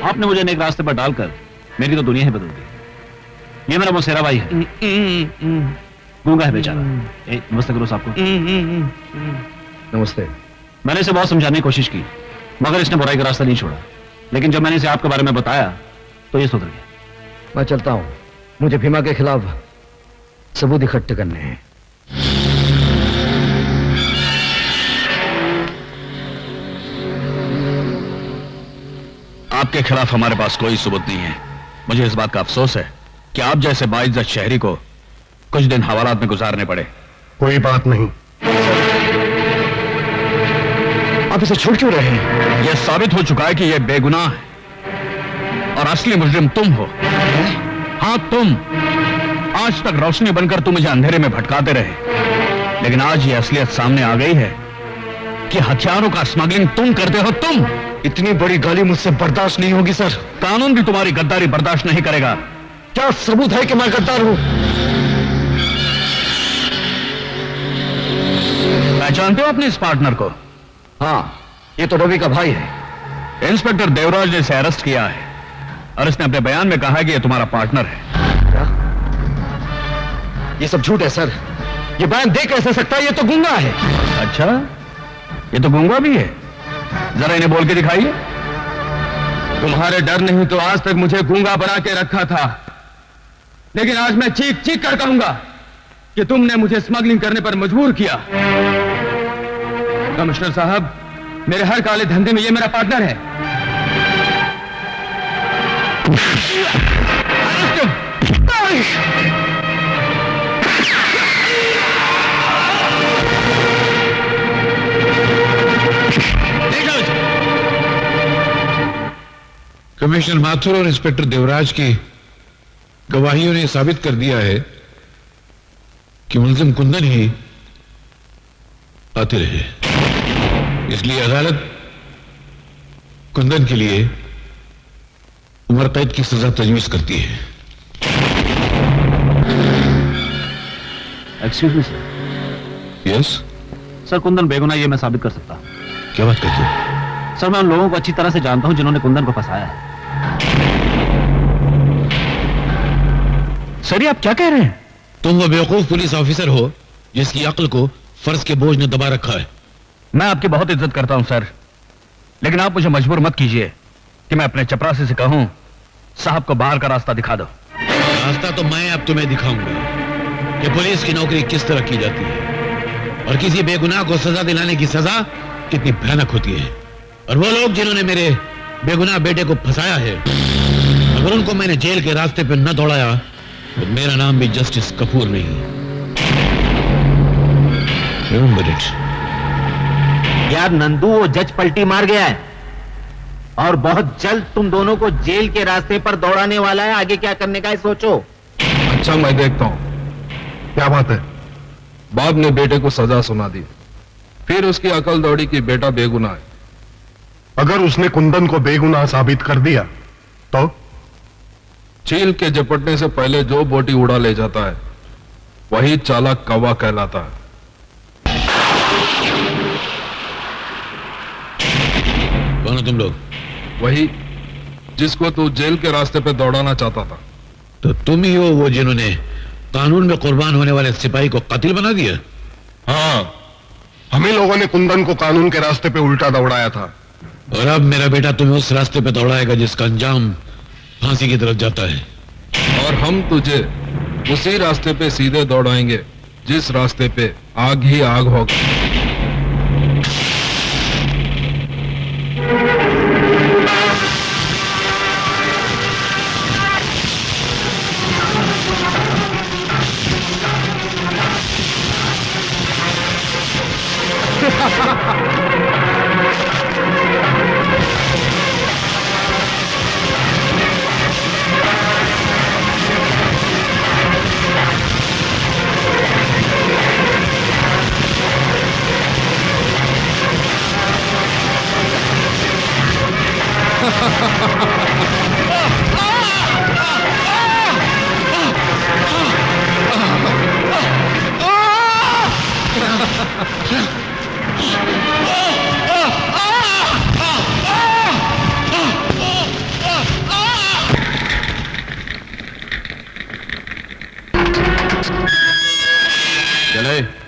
आपने मुझे नेक रास्ते पर डालकर मेरी तो दुनिया ही बदल दी। ये मेरा मौसेरा भाई है, गूंगा है बेचारा। नमस्ते करो साहब को। नमस्ते। मैंने इसे बहुत समझाने की कोशिश की, मगर इसने बुराई का रास्ता नहीं छोड़ा। लेकिन जब मैंने इसे आपके बारे में बताया तो ये सुधर गया। मैं चलता हूं, मुझे भीमा के खिलाफ सबूत इकट्ठे करने हैं। आपके खिलाफ हमारे पास कोई सबूत नहीं है। मुझे इस बात का अफसोस है कि आप जैसे बाइज्जत शहरी को कुछ दिन हवालात में गुजारने पड़े। कोई बात नहीं। आप इसे छोड़ क्यों रहे हैं? यह साबित हो चुका है कि यह बेगुनाह है और असली मुजरिम तुम हो। हाँ तुम। आज तक रोशनी बनकर तुम मुझे अंधेरे में भटकाते रहे, लेकिन आज यह असलियत सामने आ गई है कि हथियारों का स्मगलिंग तुम करते हो। तुम। इतनी बड़ी गाली मुझसे बर्दाश्त नहीं होगी सर। कानून भी तुम्हारी गद्दारी बर्दाश्त नहीं करेगा। क्या सबूत है कि मैं गद्दार हूं? पहचानते हो अपने इस पार्टनर को? हाँ, ये तो रवि का भाई है। इंस्पेक्टर देवराज ने इसे अरेस्ट किया है और इसने अपने बयान में कहा है कि यह तुम्हारा पार्टनर है। क्या? ये सब झूठ है सर। ये बयान दे कैसे सकता है? ये तो गूंगा है। अच्छा, ये तो गूंगा भी है। जरा इन्हें बोल के दिखाइए। तुम्हारे डर नहीं तो आज तक मुझे गूंगा बना के रखा था, लेकिन आज मैं चीख चीख कर कहूंगा कि तुमने मुझे स्मगलिंग करने पर मजबूर किया। कमिश्नर साहब, मेरे हर काले धंधे में ये मेरा पार्टनर है। कमिश्नर माथुर और इंस्पेक्टर देवराज की गवाहियों ने साबित कर दिया है कि मुलजिम कुंदन ही कातिल है। इसलिए अदालत कुंदन के लिए उम्र कैद की सजा तजवीज करती है। Excuse me sir. Yes sir, Kundan बेगुनाह ये मैं साबित कर सकता हूं। क्या बात करते हो? सर, मैं उन लोगों को अच्छी तरह से जानता हूं जिन्होंने कुंदन को फंसाया है। सर, ये आप क्या कह रहे हैं? तुम वो बेवकूफ पुलिस ऑफिसर हो जिसकी अक्ल को फर्ज के बोझ ने दबा रखा है। मैं आपकी बहुत इज्जत करता हूं सर, लेकिन आप मुझे मजबूर मत कीजिए कि मैं अपने चपरासी से कहूं साहब को बाहर का रास्ता दिखा दो। रास्ता तो मैं अब तुम्हें दिखाऊंगा कि पुलिस की नौकरी किस तरह की जाती है और किसी बेगुनाह को सजा दिलाने की सजा कितनी भयानक होती है। और वो लोग जिन्होंने मेरे बेगुनाह बेटे को फंसाया है, अगर उनको मैंने जेल के रास्ते पर न दौड़ाया तो मेरा नाम भी जस्टिस कपूर नहीं। Remember it. यार नंदू, वो जज पलटी मार गया है और बहुत जल्द तुम दोनों को जेल के रास्ते पर दौड़ाने वाला है। आगे क्या करने का है सोचो। अच्छा, मैं देखता हूं क्या बात है। बाप ने बेटे को सजा सुना दी, फिर उसकी अकल दौड़ी कि बेटा बेगुनाह है। अगर उसने कुंदन को बेगुनाह साबित कर दिया तो? चील के झपटने से पहले जो बोटी उड़ा ले जाता है वही चालाक कौवा कहलाता है। कौन हो तुम लोग? वही जिसको तू जेल के रास्ते पे दौड़ाना चाहता था। तो तुम ही हो वो जिन्होंने कानून में कुर्बान होने वाले सिपाही को कातिल बना दिया? हाँ, हमें लोगों ने कुंदन को कानून के रास्ते पे उल्टा दौड़ाया था। और अब मेरा बेटा तुम्हें उस रास्ते पे दौड़ाएगा जिसका अंजाम फांसी की तरफ जाता है। और हम तुझे उसी रास्ते पे सीधे दौड़ाएंगे जिस रास्ते पे आग ही आग होगा।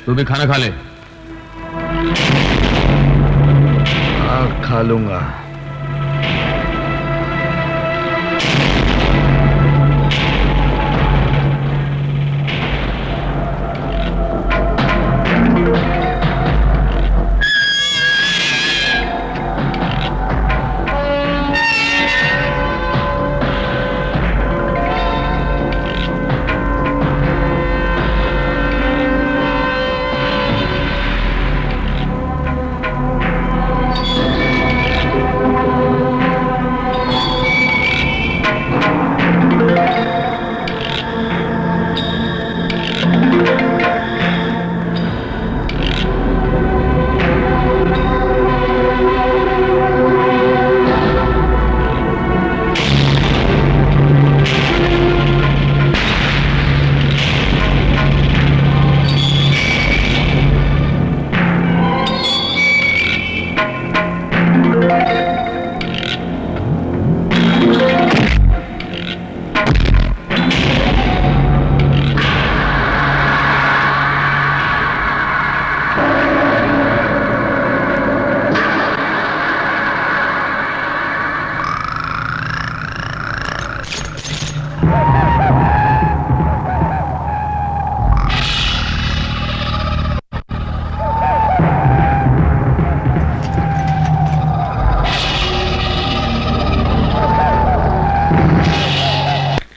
तू भी खाना खा ले। हाँ, खा लूंगा।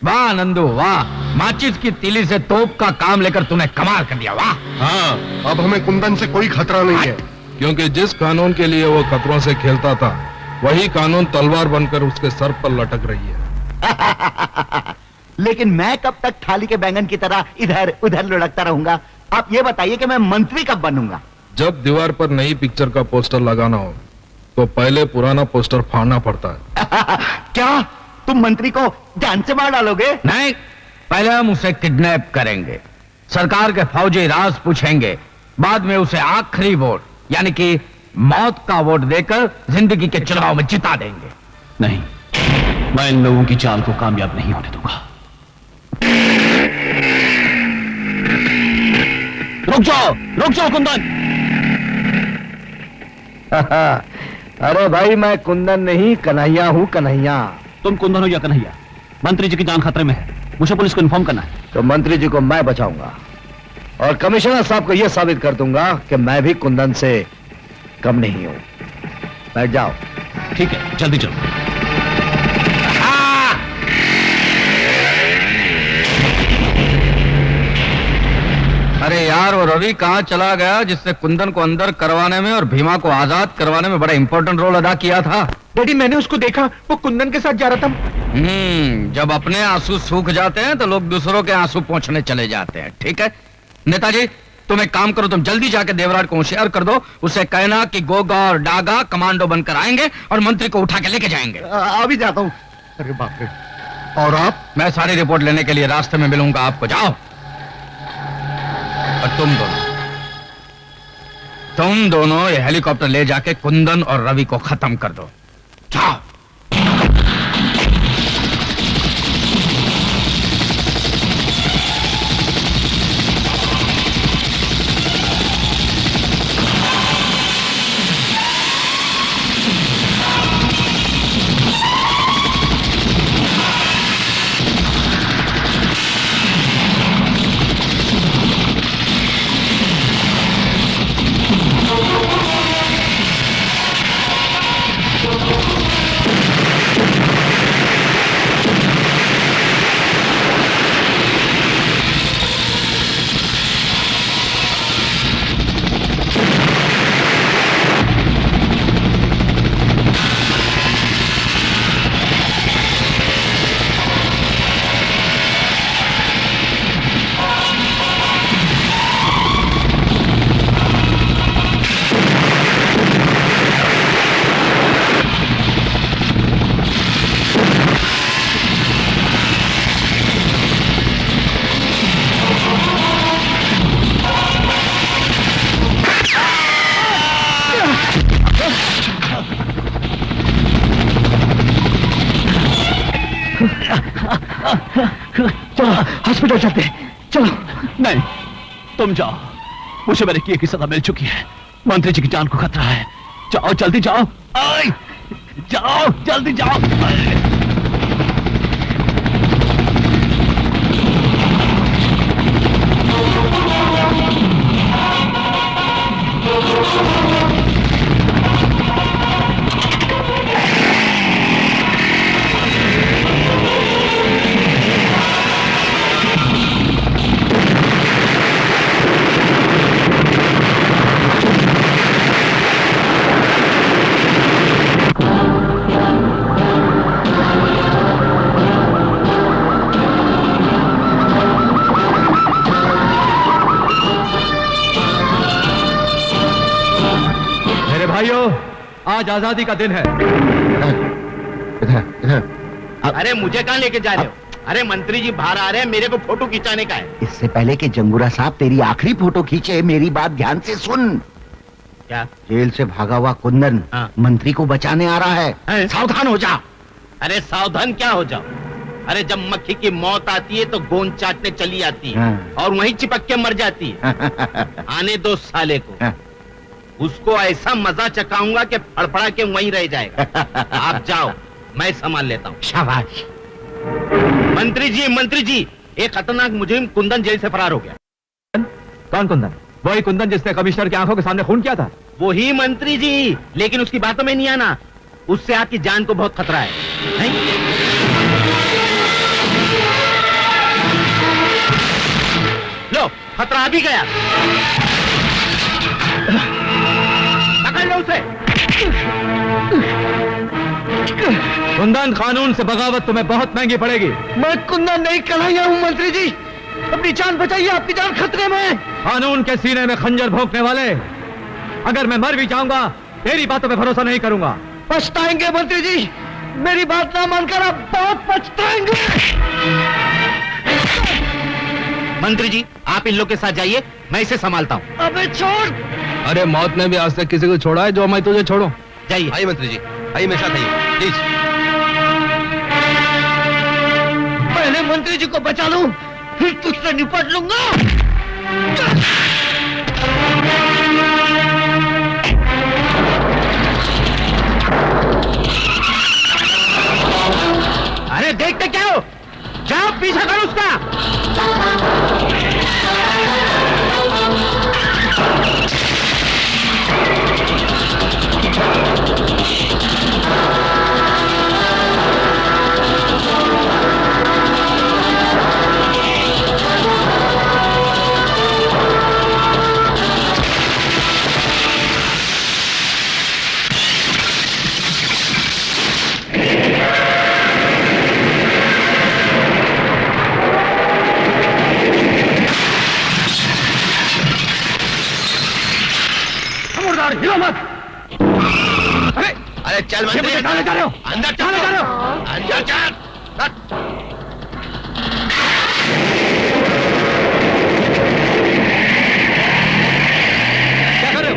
वाह नंदू वाह, माचिस की तीली से तोप का काम लेकर तूने कमाल कर दिया। वाह। हाँ, अब हमें कुंदन से कोई खतरा नहीं है। क्योंकि जिस कानून के लिए वो खतरों से खेलता था, वही कानून तलवार बनकर उसके सर पर लटक रही है। लेकिन मैं कब तक थाली के बैंगन की तरह इधर उधर लुढ़कता रहूंगा? आप ये बताइए कि मैं मंत्री कब बनूंगा? जब दीवार पर नई पिक्चर का पोस्टर लगाना हो तो पहले पुराना पोस्टर फाड़ना पड़ता है। क्या तुम मंत्री को जान से मार डालोगे? नहीं, पहले हम उसे किडनैप करेंगे, सरकार के फौजी राज पूछेंगे, बाद में उसे आखिरी वोट यानी कि मौत का वोट देकर जिंदगी के चुनाव में जिता देंगे। नहीं, मैं इन लोगों की चाल को कामयाब नहीं होने दूंगा। रुक जाओ कुंदन। अरे भाई, मैं कुंदन नहीं, कन्हैया हूँ, कन्हैया। तुम कुंदन हो या कन्हैया, मंत्री जी की जान खतरे में है, मुझे पुलिस को इन्फॉर्म करना है। तो मंत्री जी को मैं बचाऊंगा और कमिश्नर साहब को यह साबित कर दूंगा कि मैं भी कुंदन से कम नहीं हूं। बैठ जाओ। ठीक है, जल्दी चलो। अरे यार, वो रवि कहाँ चला गया जिससे कुंदन को अंदर करवाने में और भीमा को आजाद करवाने में बड़ा इंपॉर्टेंट रोल अदा किया था? डैडी, मैंने उसको देखा, वो कुंदन के साथ जा रहा था। जब अपने आंसू सूख जाते हैं तो लोग दूसरों के आंसू पोंछने चले जाते हैं। ठीक है नेताजी, तुम एक काम करो, तुम जल्दी जाके देवराज को होशियार कर दो, उसे कहना कि गोगा और डागा कमांडो बनकर आएंगे और मंत्री को उठा के लेके जाएंगे। अभी जाता हूँ। अरे बाप रे। और आप? मैं सारी रिपोर्ट लेने के लिए रास्ते में मिलूंगा आपको। जाओ। और तुम दोनों ये हेलीकॉप्टर ले जाके कुंदन और रवि को खत्म कर दो। जाओ। चलो हॉस्पिटल चलते हैं, चलो। नहीं, तुम जाओ, मुझे मेरे किए की सजा मिल चुकी है। मंत्री जी की जान को खतरा है। जाओ जल्दी जाओ। आए, जाओ जल्दी जाओ। आए। भाइयों, आज आजादी का दिन है। अरे मुझे कहां लेके जा रहे हो? अरे मंत्री जी बाहर आ रहे हैं, मेरे को फोटो खिंचाने का है। इससे पहले कि जंगूरा साहब तेरी आखिरी फोटो खींचे, मेरी बात ध्यान से सुन। क्या? जेल से भागा हुआ कुंदन हाँ। मंत्री को बचाने आ रहा है। सावधान हो जा। अरे सावधान क्या हो जाओ? अरे जब मक्खी की मौत आती है तो गोंद चाटने चली आती है हाँ। और वहीं चिपक के मर जाती है। आने दो साले को, हाँ। उसको ऐसा मजा चकाऊंगा कि फड़फड़ा के वहीं रह जाएगा। आप जाओ, मैं संभाल लेता हूँ। शाबाश। मंत्री जी, एक खतरनाक मुजरिम कुंदन जेल से फरार हो गया। कौन कुंदन? वही कुंदन जिसने कमिश्नर की आंखों के सामने खून किया था? वही मंत्री जी, लेकिन उसकी बातों में नहीं आना। उससे आपकी जान को बहुत खतरा है, नहीं? लो, खतरा आ भी गया। पकड़ लो उसे। कुंदन, कानून से बगावत तुम्हें बहुत महंगी पड़ेगी। मैं कुंदन नहीं कन्हैया हूँ मंत्री जी। अपनी जान बचाइए, आपकी जान खतरे में है। कानून के सीने में खंजर भोंकने वाले, अगर मैं मर भी जाऊंगा तेरी बातों पे भरोसा नहीं करूंगा। पछताएंगे मंत्री जी, मेरी बात ना मानकर आप बहुत पछताएंगे। मंत्री जी, आप इन लोग के साथ जाइए, मैं इसे संभालता हूँ। अबे छोड़। अरे मौत ने भी आज तक किसी को छोड़ा है जो मैं तुझे छोड़ूं? जाइए। आइए मंत्री जी, आइए मेरे साथ आइए प्लीज। पहले मंत्री जी को बचा लूं, फिर तुझसे निपट लूंगा। अरे देखते क्या हो? जाओ पीछा करो उसका। हिलो मत। अरे चल मंत्री, कहां जा रहे हो? अंदर कहां जा रहे हो? अंदर चल। क्या कर रहे हो?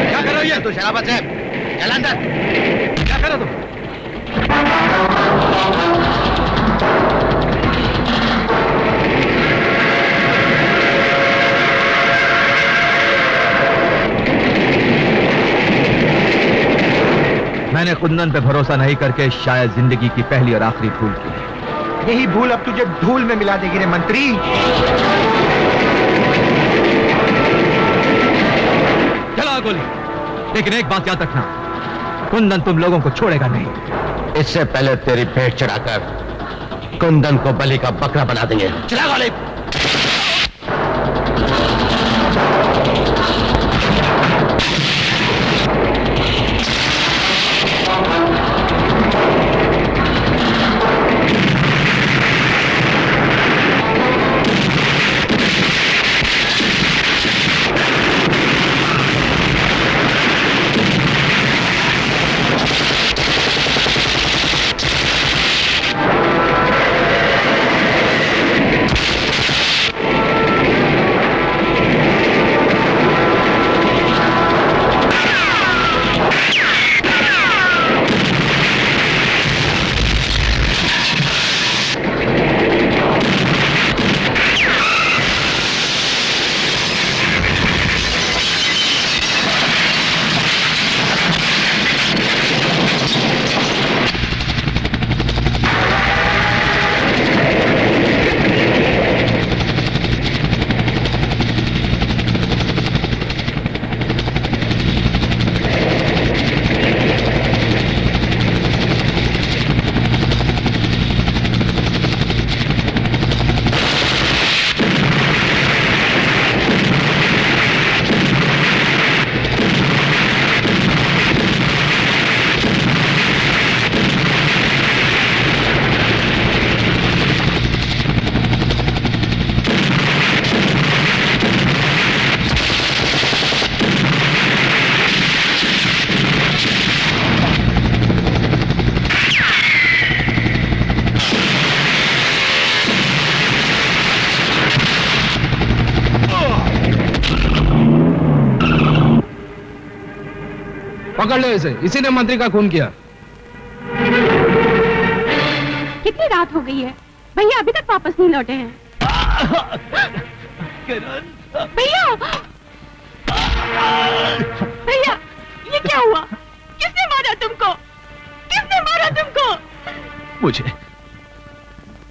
क्या कर रहे हो ये? तू शराबत है, चल अंदर। क्या कर रहे हो तुम? मैंने कुंदन पे भरोसा नहीं करके शायद जिंदगी की पहली और आखिरी भूल की है। यही भूल अब तुझे धूल में मिला देगी रे मंत्री। चला गोली। लेकिन एक बात याद रखना, कुंदन तुम लोगों को छोड़ेगा नहीं। इससे पहले तेरी पेट चढ़ाकर कुंदन को बलि का बकरा बना देंगे। चला गोली। लो इसे, इसी ने मंत्री का खून किया। कितनी रात हो गई है, भैया अभी तक वापस नहीं लौटे हैं। भैया भैया, ये क्या हुआ? किसने मारा तुमको? किसने मारा तुमको?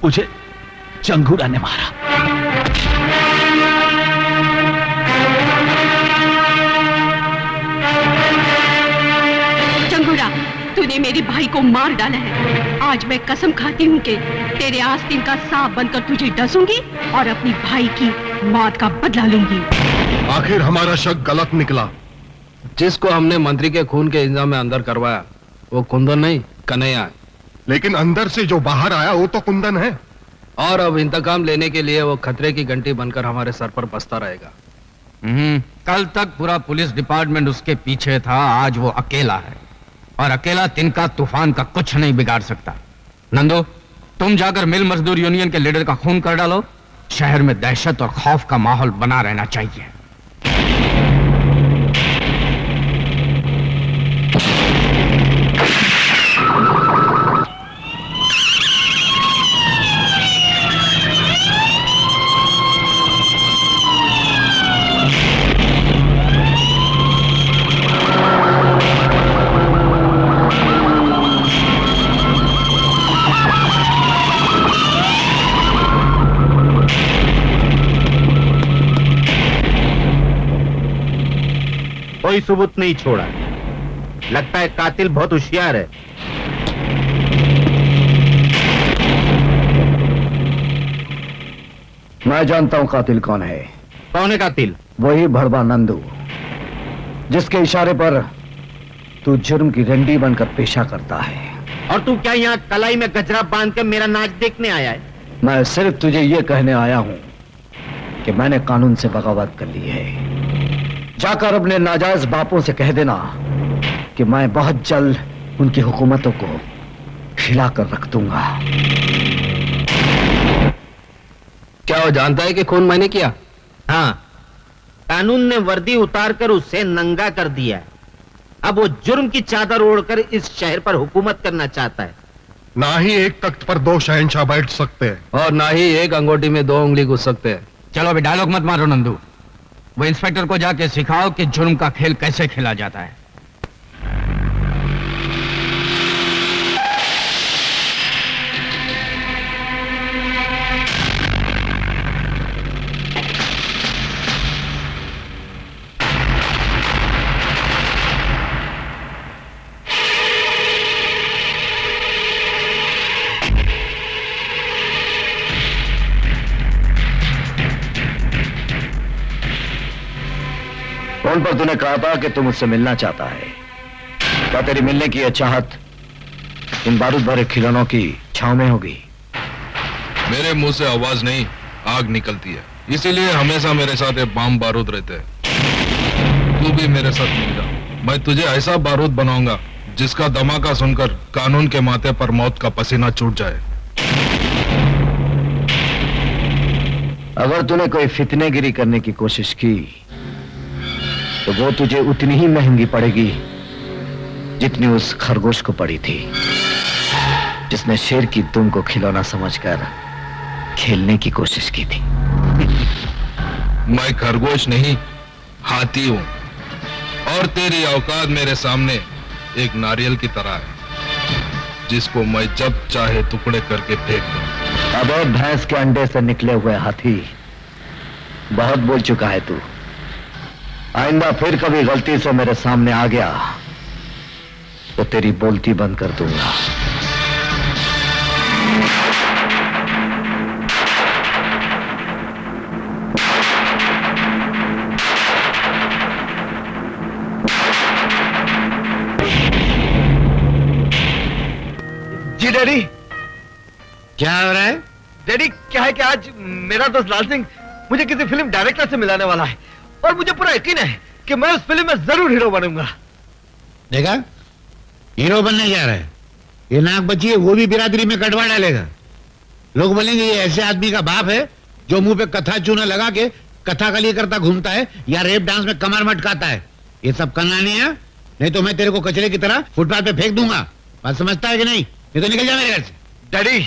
मुझे चंगूरा ने मारा। चंगूरा, तूने मेरे भाई को मार डाला है। आज मैं कसम खाती हूँ कि तेरे आस्तीन का सांप बनकर तुझे डसूंगी और अपनी भाई की मौत का बदला लूंगी। आखिर हमारा शक गलत निकला। जिसको हमने मंत्री के खून के इल्जाम में अंदर करवाया वो कुंदन नहीं, कन्हैया है। लेकिन अंदर से जो बाहर आया वो तो कुंदन है। और अब इंतकाम लेने के लिए वो खतरे की घंटी बनकर हमारे सर पर बसता रहेगा। कल तक पूरा पुलिस डिपार्टमेंट उसके पीछे था, आज वो अकेला है और अकेला तिनका तूफान का कुछ नहीं बिगाड़ सकता। नंदू, तुम जाकर मिल मजदूर यूनियन के लीडर का खून कर डालो। शहर में दहशत और खौफ का माहौल बना रहना चाहिए। कोई सबूत नहीं छोड़ा। लगता है कातिल बहुत होशियार है। मैं जानता हूं कातिल कौन है। कौन है कातिल? वही भड़वा नंदू, जिसके इशारे पर तू जुर्म की रंडी बनकर पेशा करता है। और तू क्या यहाँ कलाई में गजरा बांध कर मेरा नाच देखने आया है? मैं सिर्फ तुझे ये कहने आया हूं कि मैंने कानून से बगावत कर ली है। जाकर अपने नाजायज बापों से कह देना कि मैं बहुत जल्द उनकी हुकूमतों को हिलाकर रख दूंगा। क्या वो जानता है कि खून मैंने किया? हाँ, कानून ने वर्दी उतारकर उसे नंगा कर दिया है। अब वो जुर्म की चादर ओढ़कर इस शहर पर हुकूमत करना चाहता है। ना ही एक तख्त पर दो शहंशाह बैठ सकते हैं और ना ही एक अंगूठी में दो उंगली घुस सकते हैं। चलो अभी डायलॉग मत मारो नंदू, वो इंस्पेक्टर को जाके सिखाओ कि जुर्म का खेल कैसे खेला जाता है। फोन पर तूने कहा था कि तू मुझसे मिलना चाहता है। क्या तेरी मिलने की यह चाहत इन बारूद भरे खिलौनों की छांव में होगी? मेरे मुंह से आवाज नहीं, आग निकलती है, इसीलिए हमेशा मेरे साथ ये बम बारूद रहते हैं। तू भी मेरे साथ मिल जा, मैं तुझे ऐसा बारूद बनाऊंगा जिसका धमाका सुनकर कानून के माथे पर मौत का पसीना छूट जाए। अगर तूने कोई फितनेगिरी करने की कोशिश की तो वो तुझे उतनी ही महंगी पड़ेगी जितनी उस खरगोश को पड़ी थी, जिसने शेर की दुम को खिलौना समझकर खेलने की कोशिश की थी। मैं खरगोश नहीं, हाथी हूं और तेरी औकात मेरे सामने एक नारियल की तरह है जिसको मैं जब चाहे टुकड़े करके फेंक दूं। अब भैंस के अंडे से निकले हुए हाथी, बहुत बोल चुका है तू। आइंदा फिर कभी गलती से मेरे सामने आ गया तो तेरी बोलती बंद कर दूंगा। जी डैडी। क्या हो रहा है? डैडी क्या है कि आज मेरा दोस्त लाल सिंह मुझे किसी फिल्म डायरेक्टर से मिलाने वाला है और मुझे पूरा यकीन है कि मैं उस फिल्म में जरूर हीरो बनूंगा। देखा, हीरो बनने जा रहा है। ये नाक बची है, वो भी बिरादरी में कटवा डालेगा। लोग बोलेंगे ये ऐसे आदमी का बाप है जो मुंह पे कथा चूना लगा के कथा कली करता घूमता है या रेप डांस में कमर मटकाता है। ये सब करना नहीं है, नहीं तो मैं तेरे को कचरे की तरह फुटपाथ पे फेंक दूंगा। बात समझता है कि नहीं? नहीं तो निकल जा मेरे घर से। डैडी,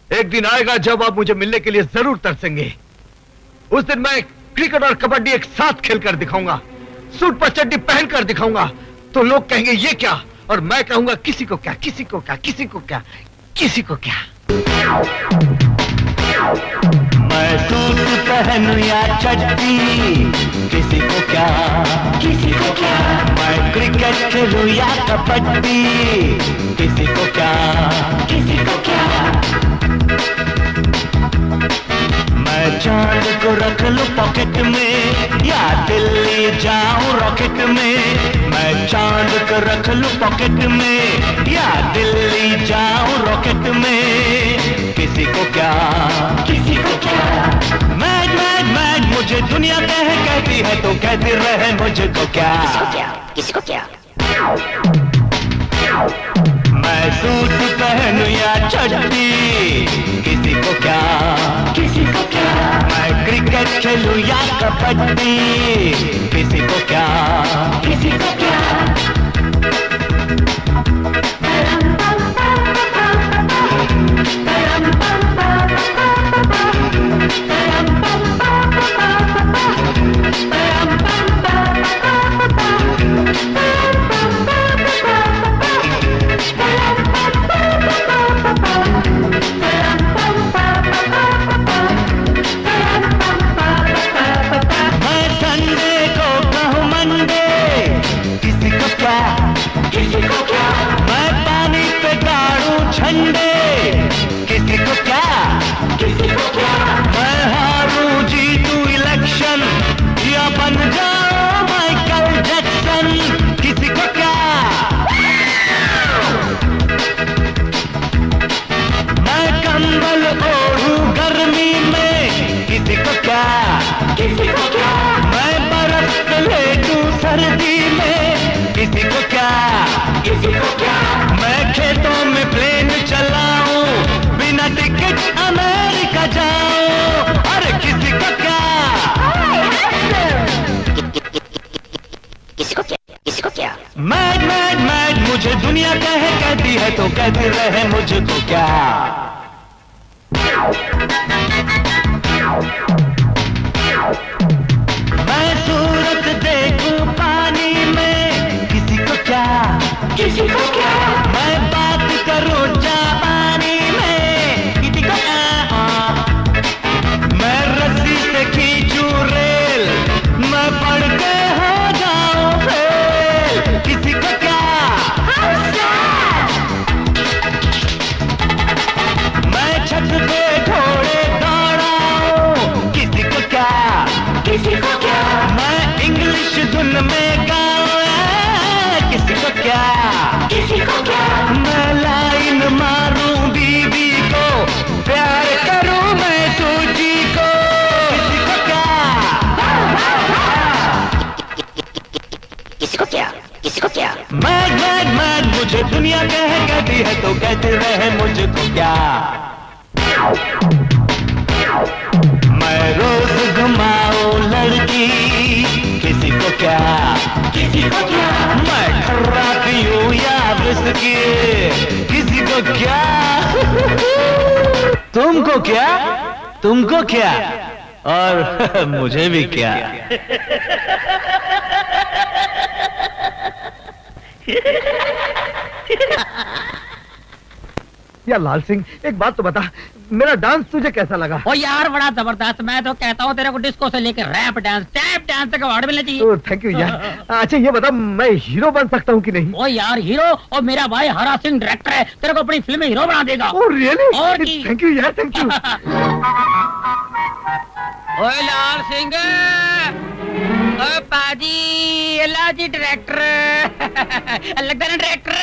एक दिन आएगा जब आप मुझे मिलने के लिए जरूर तरसेंगे। उस दिन मैं क्रिकेट और कबड्डी एक साथ खेलकर दिखाऊंगा, सूट पर चड्डी पहनकर दिखाऊंगा। तो लोग कहेंगे ये क्या, और मैं कहूंगा किसी को क्या, किसी को क्या, किसी को क्या, किसी को क्या। मैं सूट पहनूं या चड्डी, किसी को क्या, किसी को क्या। मैं क्रिकेट खेलूं या कबड्डी, किसी को क्या, किसी को क्या। मैं चांद को रख लूं पॉकेट में या दिल्ली जाऊं रॉकेट में। मैं चांद को रख लूं पॉकेट में या दिल्ली जाऊं रॉकेट में, किसी को क्या, किसी को क्या। मैड मैड मैड मुझे दुनिया कहती है तो कहती रहे मुझको क्या, किसी को क्या। मैं सूट पहनूं या चड्डी, किसी को क्या, किसी को क्या। मैं क्रिकेट खेलूं या कबड्डी, किसी को क्या, किसी को क्या। मुझे दुनिया कहती है तो कहती रहे मुझको क्या। मैं सूरत देखूं पानी में, किसी को क्या, किसी को क्या। मैं बात करूं जापानी में, किसी को क्या। मैं रस्सी से खींचूं रेल, मैं पढ़ के हो जाऊं फेल, किसी को क्या। मैं छत पे घोड़े दौड़ाऊं, किसी को क्या, किसी को क्या। मैं इंग्लिश धुन में गाऊं, किसी को क्या, किसी को क्या। मैं लाइन मारूं बीवी को, प्यार करूं मैं सूजी को, किसी को क्या, किसी को क्या, किसी को क्या। मैड मैड मैड मुझे दुनिया कहती है तो कहते रहे मुझको क्या। मैं रोज घुमाऊं लड़की, किसी को क्या, किसी को क्या। मैं खर्रा पीऊं या विस्की, किसी को क्या। तुमको क्या, तुमको क्या, और मुझे भी क्या। या लाल सिंह, एक बात तो बता, मेरा डांस तुझे कैसा लगा? ओ यार बड़ा जबरदस्त। मैं तो कहता हूँ तेरे को डिस्को से लेकर रैप डांस, टैप डांस तक अवार्ड मिलना चाहिए। थैंक यू यार। अच्छा ये बता, मैं हीरो बन सकता हूँ कि नहीं? ओ यार हीरो, और मेरा भाई हरा सिंह डायरेक्टर है, तेरे को अपनी फिल्म में हीरो बना देगा। Oh really? और थैंक यू यार, थैंक यू। ओए लाल सिंह, ओ पाजी, लाजी डायरेक्टर लगता है डायरेक्टर।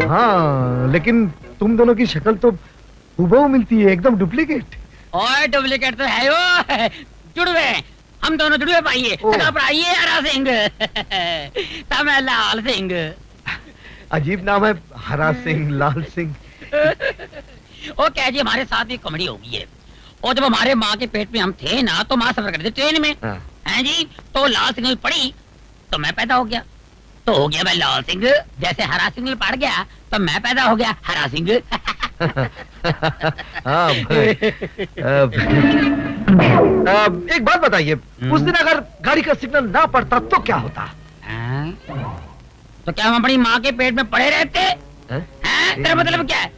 हाँ, लेकिन तुम दोनों की शक्ल तो हूबहू मिलती है, एकदम डुप्लीकेट। और डुप्लीकेट तो है वो, जुड़वे, हम दोनों जुड़वे पाइए। आइए हरा सिंह, तब मैं लाल सिंह। अजीब नाम है, हरा सिंह, लाल सिंह। ओ क्या जी, हमारे साथ भी कॉमेडी हो गई है। और जब हमारे माँ के पेट में हम थे ना, तो माँ सफर करते ट्रेन में। हैं जी, तो लाल सिग्नल पड़ी तो मैं पैदा हो गया, तो हो गया मैं लाल सिंह। जैसे हरा सिग्नल पड़ गया तो मैं पैदा हो गया हरा सिंह। हाँ भाई। एक बात बताइए, उस दिन अगर गाड़ी का सिग्नल ना पड़ता तो क्या होता? तो क्या हम अपनी माँ के पेट में पड़े रहते? तेरा मतलब क्या है?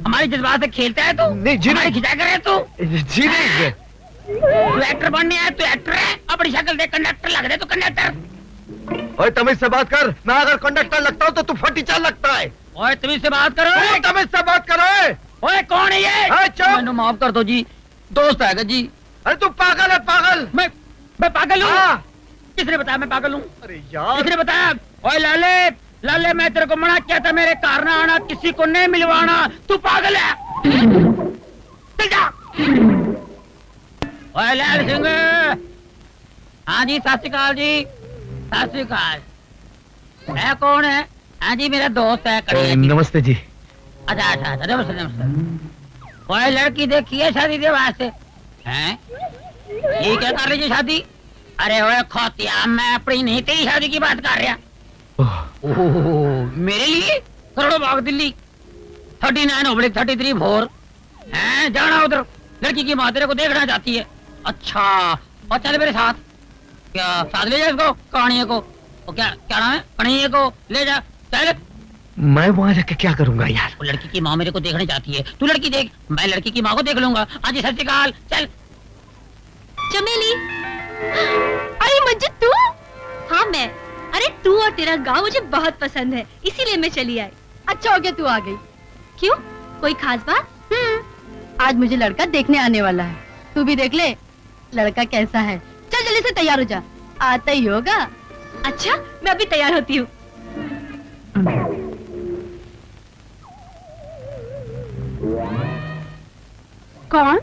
हमारे जज्बात से खेलता है तू? नहीं जी नहीं। खिंचा कर है तू? जी नहीं। तू एक्टर बनने आया, तू एक्टर है। अपनी शक्ल देख कंडक्टर लग रहे तू कंडक्टर। ओए तमीज से बात कर, मैं अगर कंडक्टर लगता हूँ तो तू फटीचार लगता है। ओए तमीज से बात करो। तमीज से बात करो। ओए कौन है ये? मैंने माफ कर दो जी, दोस्त है जी। अरे तू पागल है पागल। मैं पागल हूँ? किसने बताया मैं पागल हूँ? अरे यार किसने बताया? ओए लाले लाले, मैं तेरे को मना किया था मेरे कार ना आना, किसी को नहीं मिलवाना। तू पागल है। चल जा। ओए लाल सिंह। हाँ जी, सत श्री अकाल जी। सत श्री अकाल। है कौन है? हाँ जी, मेरा दोस्त है। नमस्ते जी। अच्छा अच्छा अच्छा, नमस्ते नमस्ते। ओए लड़की देखी है शादी के वास्ते? हैं? ये क्या कर रही है शादी? अरे ओए खोतिया, मैं अपनी नहीं तेरी शादी की बात कर रहा। मेरे लिए करोड़ों बाग दिल्ली 39/33 भोर हैं, जाना उधर। लड़की की माँ तेरे को देखना चाहती है। अच्छा, और चल मेरे साथ। क्या साथ ले जा इसको, कहानियों को? और क्या क्या नाम है? कहानियों को ले जा, चल। मैं वहां जाके क्या करूंगा यार? वो लड़की की माँ मेरे को देखना चाहती है, तू लड़की देख, मैं लड़की की माँ को देख लूंगा। आज सत श्री अकाल, चल। चमेली, अरे मंजू तू? हाँ मैं। अरे तू और तेरा गांव मुझे बहुत पसंद है, इसीलिए मैं चली आई। अच्छा हो गया तू आ गई। क्यों, कोई खास बात? आज मुझे लड़का देखने आने वाला है, तू भी देख ले लड़का कैसा है। चल जल्दी से तैयार हो जा, आता ही होगा। अच्छा, मैं अभी तैयार होती हूँ। कौन?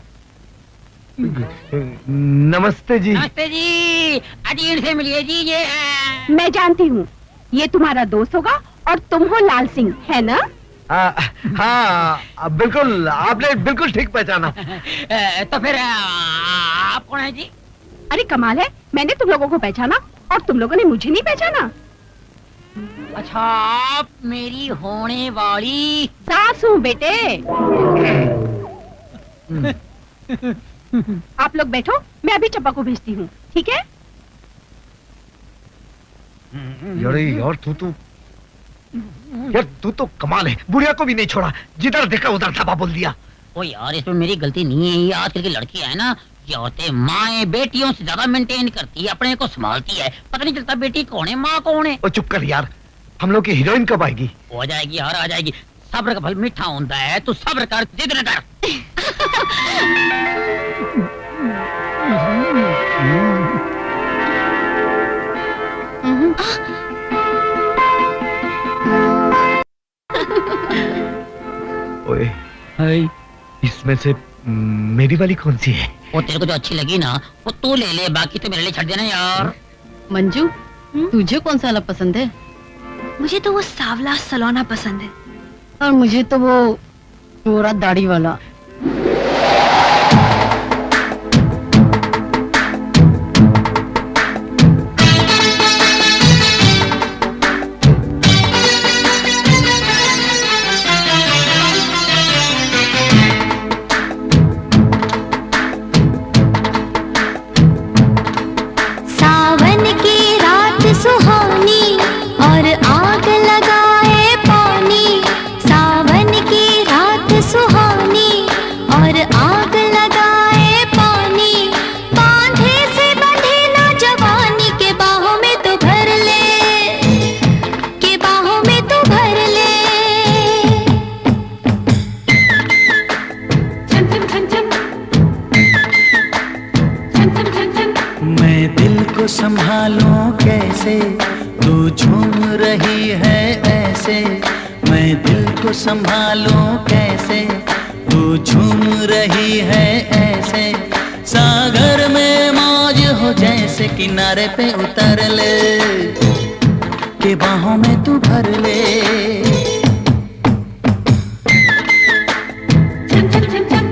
नमस्ते जी। नमस्ते जी। आज इनसे मिलिए जी, ये है। मैं जानती हूँ, ये तुम्हारा दोस्त होगा और तुम हो लाल सिंह, है ना? हाँ बिल्कुल, आपने बिल्कुल ठीक पहचाना। तो फिर आप कौन है जी? अरे कमाल है, मैंने तुम लोगों को पहचाना और तुम लोगों ने मुझे नहीं पहचाना। अच्छा, आप मेरी होने वाली सास हूँ बेटे। आप लोग बैठो, मैं अभी चप्पा को भेजती हूँ, ठीक है? यार तू तो कमाल है, बुढ़िया को भी नहीं छोड़ा, जिधर देखा उधर धाबा बोल दिया। ओ यार, इसमें मेरी गलती नहीं है। ये आजकल की लड़कियां है ना, ये औरतें माएं बेटियों से ज्यादा मेंटेन करती है, अपने को संभालती है, पता नहीं चलता बेटी कौन है माँ कौन है। ओ चुप कर यार, हम लोग की हीरोइन कब आएगी? हो जाएगी यार, आ जाएगी। सब्र का फल मीठा होता है, तू सब्र कर, जिद न कर। ओए, इसमें से मेरी वाली कौन सी है? वो तेरे को जो अच्छी लगी ना, वो तू ले ले, बाकी तो मेरे लिए छੱड देना यार। मंजू, तुझे कौन सा वाला पसंद है? मुझे तो वो सावला सलोना पसंद है। और मुझे तो वो गोरा दाढ़ी वाला। सुहानी और आग लगाए पानी, सावन की रात सुहानी और आग लगाए पानी, बांधे से बंधे ना जवानी के बाहों में तू भर ले, के बाहों में तू भर ले। छम छम छम छम छम छम छम छम। मैं दिल को संभालूं कैसे, तू झूम रही है ऐसे। मैं दिल को संभालूं कैसे, तू झूम रही है ऐसे। सागर में मौज हो जैसे, किनारे पे उतर ले, के बाहों में तू भर ले। छम छम छम छम।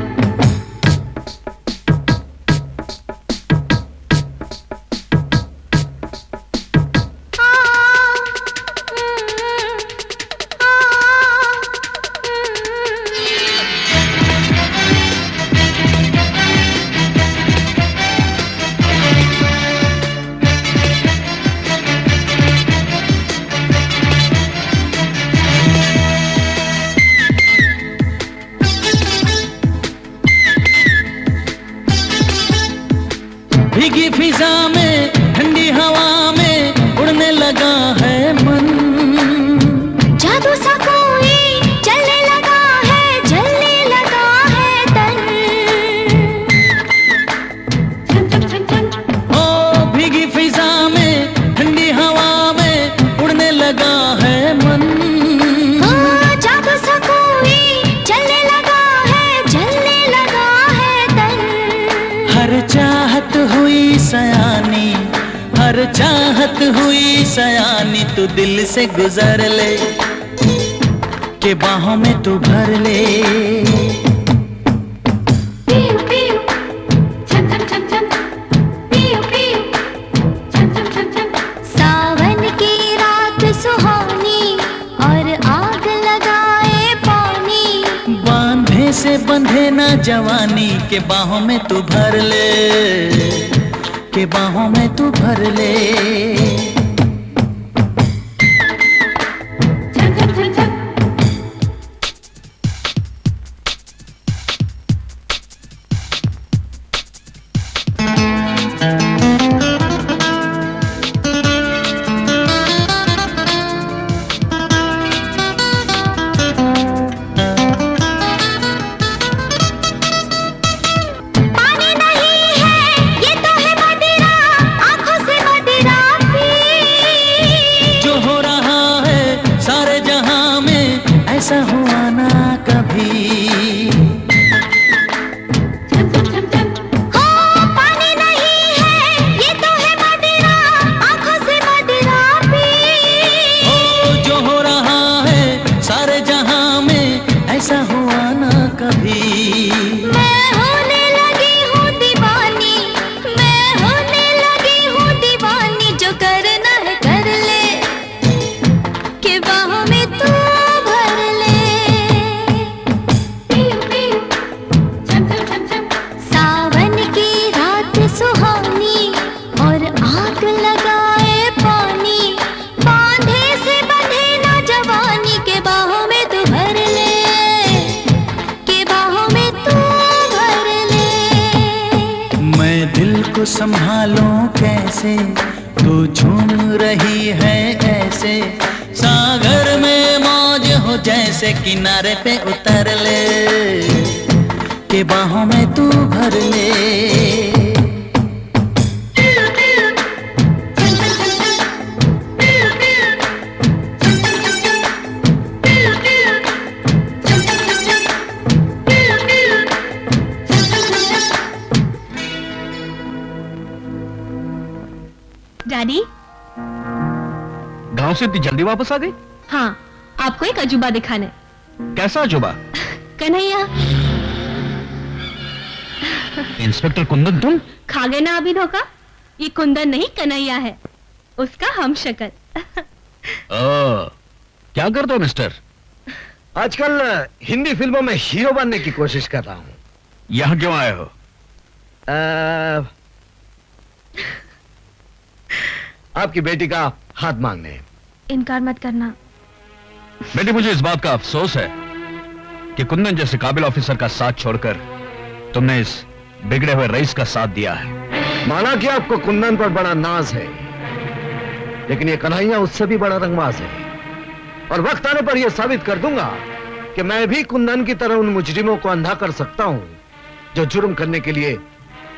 भीगी फिजा में ठंडी हवा में उड़ने लगा है मन। जादू सा कोई चलने लगा है, जलने लगा है तन। ओ भीगी फिजा में ठंडी हवा में उड़ने लगा है मन। जादू सा कोई चलने लगा है, जलने लगा है तन। हर चाहत हुई सयानी, हर चाहत हुई सयानी, तू दिल से गुजर ले के बाहों में तू भर ले। पियो पियो छम छम छम छम, पियो पियो छम छम छम छम। सावन की रात सुहानी और आग लगाए पानी। बांधे से बंधे ना जवानी, के बाहों में तू भर ले, के बाहों में तू भर ले। छम छम छम छम। पानी नहीं है ये तो है मदिरा, आंखों से मदिरा पी। जो हो रहा है सारे जहां में ऐसा हुआ ना कभी। छम छम छम छम। हो पानी नहीं है ये तो है मदिरा, आंखों से मदिरा पी। ओ जो हो रहा है सारे जहां में ऐसा हुआ ना कभी। मैं होने लगी हूँ दीवानी, मैं होने लगी हूँ दीवानी। जो करना है कर ले, के बाहों में तू भर ले। पियो पियो छम छम छम छम। सावन की रात सुहानी और आग लगाए पानी। बांधे से बंधे ना जवानी, के बाहों में तू भर ले, के बाहों में तू भर ले। मैं दिल को संभालूं कैसे, तू झूम रही है ऐसे। सागर में मौज हो जैसे, किनारे पे उतर ले, के बाहों में तू भर ले। पियो पियो छम छम छम छम। पियो पियो छम छम छम छम। पियो पियो छम छम छम छम। पियो पियो छम छम छम छम। डैडी। गांव से इतनी जल्दी वापस आ गई? हाँ, आपको एक अजूबा दिखाने। कैसा अजूबा? कन्हैया। इंस्पेक्टर कुंदन तुम? खा गए ना अभी धोखा? ये कुंदन नहीं कन्हैया है, उसका हम शक्ल। क्या करते हो मिस्टर? आजकल हिंदी फिल्मों में हीरो बनने की कोशिश कर रहा हूं। यहाँ क्यों आए हो? आपकी बेटी का हाथ मांगने। इनकार मत करना। बेटी, मुझे इस बात का अफसोस है कि कुंदन जैसे काबिल ऑफिसर का साथ छोड़कर तुमने इस बिगड़े हुए रईस का साथ दिया है। माना कि आपको कुंदन पर बड़ा नाज है, लेकिन ये कन्हैया उससे भी बड़ा रंगबाज है। और वक्त आने पर यह साबित कर दूंगा कि मैं भी कुंदन की तरह उन मुजरिमों को अंधा कर सकता हूं जो जुर्म करने के लिए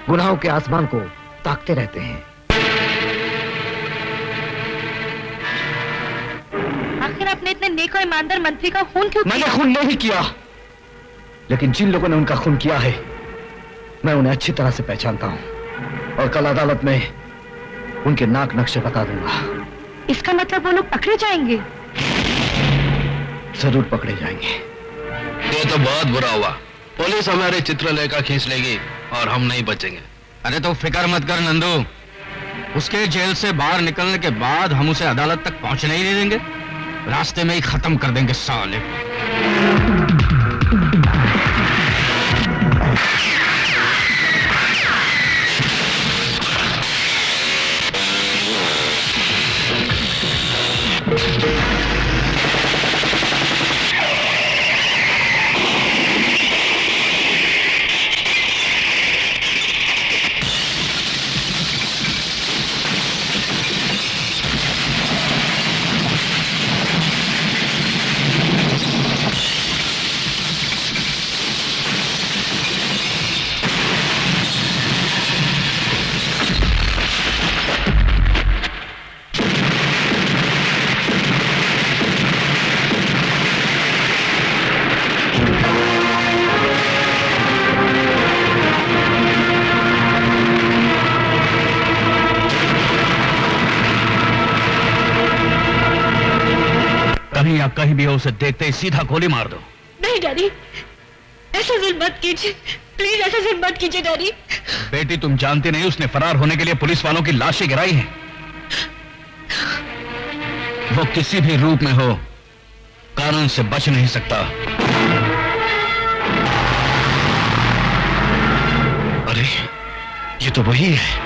गुनाहों के आसमान को ताकते रहते हैं। आखिर आपने इतने नेक और ईमानदार मंत्री का खून क्यों मैंने खून नहीं किया, लेकिन जिन लोगों ने उनका खून किया है मैं उन्हें अच्छी तरह से पहचानता हूं और कल अदालत में उनके नाक नक्शे बता दूंगा। इसका मतलब वो लोग पकड़े जाएंगे? जरूर पकड़े जाएंगे। ये तो बहुत बुरा हुआ। पुलिस हमारे चित्रलेखा खींच लेगी और हम नहीं बचेंगे। अरे तो फिक्र मत कर नंदू, उसके जेल से बाहर निकलने के बाद हम उसे अदालत तक पहुंचने ही नहीं देंगे, रास्ते में ही खत्म कर देंगे साले। सिपाही भी हो उसे देखते ही सीधा गोली मार दो। नहीं डैडी, ऐसा जुल्म मत कीजिए, प्लीज ऐसा जुल्म मत कीजिए डैडी। बेटी तुम जानती नहीं उसने फरार होने के लिए पुलिस वालों की लाशें गिराई हैं। वो किसी भी रूप में हो कानून से बच नहीं सकता। अरे ये तो वही है।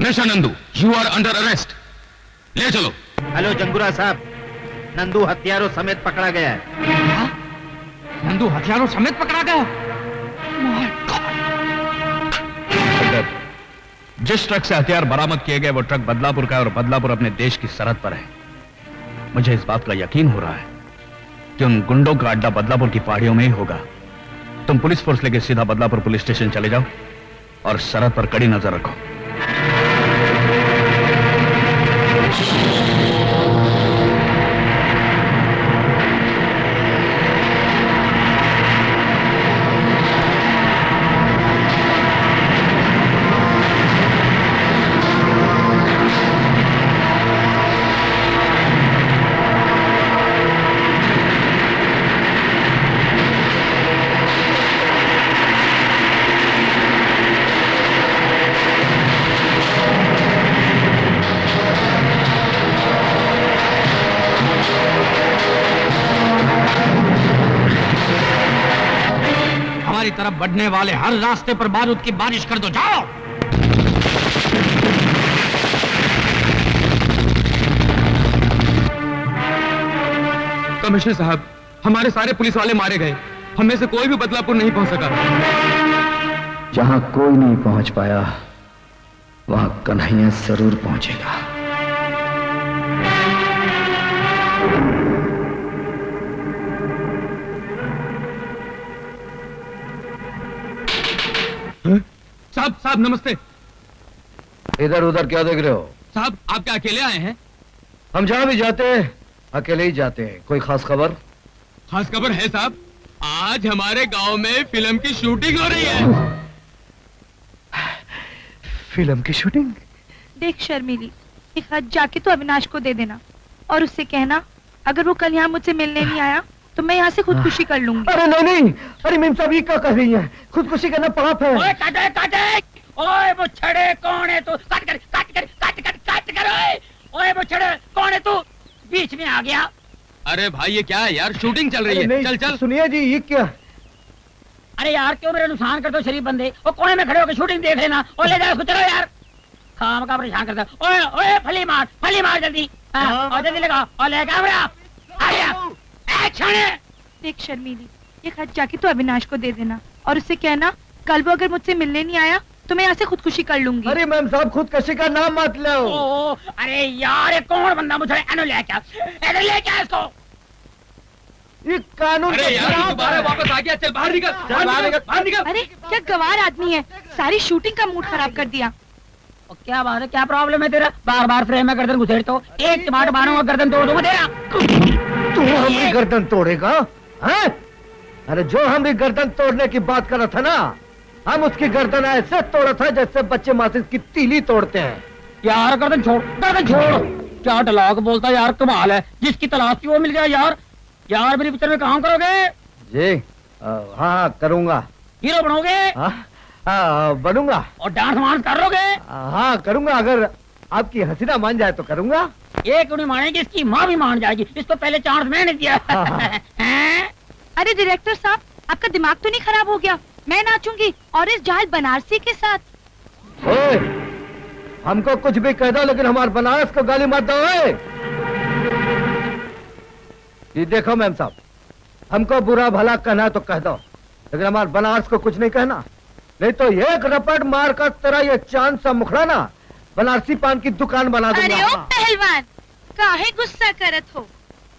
नशा Nandu, you are under arrest. ले चलो। हेलो जंगुरा साहब, नंदू हथियारों समेत पकड़ा गया है। नंदू हथियारों समेत पकड़ा गया? जिस ट्रक से हथियार बरामद किए गए वो ट्रक बदलापुर का है और बदलापुर अपने देश की सरहद पर है। मुझे इस बात का यकीन हो रहा है कि उन गुंडों का अड्डा बदलापुर की पहाड़ियों में ही होगा। तुम पुलिस फोर्स लेके सीधा बदलापुर पुलिस स्टेशन चले जाओ और सरहद पर कड़ी नजर रखो। हमारी तरफ बढ़ने वाले हर रास्ते पर बारूद की बारिश कर दो, जाओ। कमिश्नर साहब, हमारे सारे पुलिस वाले मारे गए, हमें से कोई भी बदलापुर नहीं पहुंच सका। जहां कोई नहीं पहुंच पाया वहां कन्हैया जरूर पहुंचेगा। साहब साहब नमस्ते। इधर उधर क्या देख रहे हो? साहब आप क्या अकेले आए हैं? हम जहां भी जाते हैं अकेले ही जाते हैं। कोई खास खबर? खास खबर है साहब, आज हमारे गांव में फिल्म की शूटिंग हो रही है। फिल्म की शूटिंग? देख शर्मिली, एक हाथ जाके तो अविनाश को दे देना और उससे कहना अगर वो कल यहाँ मुझसे मिलने नहीं आया तो मैं यहाँ से खुदकुशी कर लूंगी। अरे नहीं नहीं, अरे मेम साहब ये क्या कर रही है? खुदकुशी करना पाप है। ओए काटे काटे, ओए वो छड़े कौन है तू? काट कर काट कर काट कर काट कर, ओए वो छड़े कौन है तू? बीच में आ गया। अरे भाई ये क्या है यार, शूटिंग चल रही है। चल चल। सुनिए जी, ये क्या? अरे यार क्यों मेरे नुकसान करते हो शरीफ बंदे? वो कोने में खड़े होकर शूटिंग देख लेना और ले जाओ उसको, चलो यार। खाम का परेशान करता। ओए ओए फली मार जल्दी। और जल्दी लगा और ले कैमरा। आ गया एक्शन। देख शर्मिली, एक हाथ जाके तो अविनाश को दे देना और उससे कहना कल वो अगर मुझसे मिलने नहीं आया तो मैं यहाँ से खुदकुशी कर लूंगी। अरे मैम साहब, खुदकुशी का नाम मत लो। अरे यार ये कौन बंदा मुझे एनो ले क्या इसको? ये कानून। अरे यार दोबारा वापस आ गया, चल बाहर निकल, बाहर निकल। अरे क्या गवार आदमी है, सारी शूटिंग का मूड खराब कर दिया। क्या बात है, क्या प्रॉब्लम है तेरा? बार बार फ्रेम में गर्दन घुसेड़ता हो, एक टमाटर मारूंगा गर्दन तोड़ दूंगा तेरा। तू हमारी गर्दन तोड़ेगा? हैं? अरे जो हमारी गर्दन तोड़ने की बात कर रहा था ना, हम उसकी गर्दन ऐसे तोड़ा था जैसे बच्चे माचिस की तीली तोड़ते हैं। यार गर्दन छोड़, गर्दन छोड़। क्या डलाक बोलता है यार, कमाल है। जिसकी तलाश थी वो मिल गया यार। यार मेरी पिक्चर में काम करोगे? जी हाँ करूंगा। हीरो बनोगे? हाँ बनूंगा। और डांस वांस करोगे? हाँ करूंगा, अगर आपकी हसीना मान जाए तो करूंगा। एक नहीं मानेगी, इसकी माँ भी मान जाएगी। इसको पहले चांस मैंने दिया। अरे डायरेक्टर साहब, आपका दिमाग तो नहीं खराब हो गया? मैं नाचूंगी और इस जाहिल बनारसी के साथ। ओए, हमको कुछ भी कह दो लेकिन हमारे बनारस को गाली मत दो। ये देखो मैम साहब, हमको बुरा भला कहना तो कह दो लेकिन हमारे बनारस को कुछ नहीं कहना, नहीं तो एक रपट मार कर तेरा ये चांद सा मुखड़ा ना बनारसी पान की दुकान बना दूंगा। अरे ओ पहलवान, काहे गुस्सा करत हो?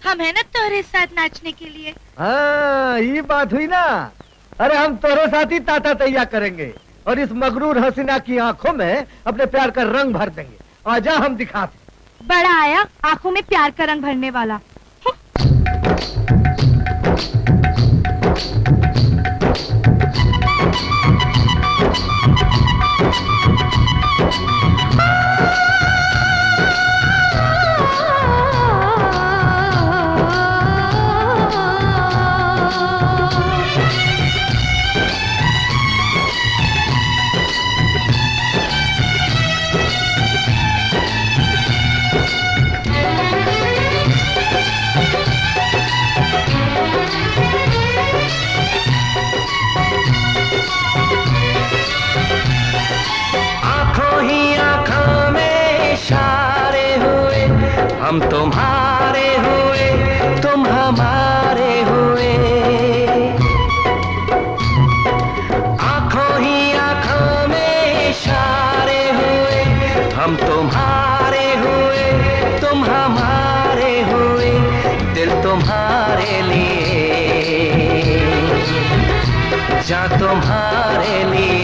हम है ना तोरे साथ नाचने के लिए। हाँ ये बात हुई ना। अरे हम तोरे साथ ही ताता तैया करेंगे और इस मगरूर हसीना की आंखों में अपने प्यार का रंग भर देंगे। आजा हम दिखाते। बड़ा आया आंखों में प्यार का रंग भरने वाला। हम तुम्हारे हुए, तुम हमारे हुए। आंखों ही आंखों में इशारे हुए, हम तुम्हारे हुए, तुम हमारे हुए। दिल तुम्हारे लिए, जान तुम्हारे लिए,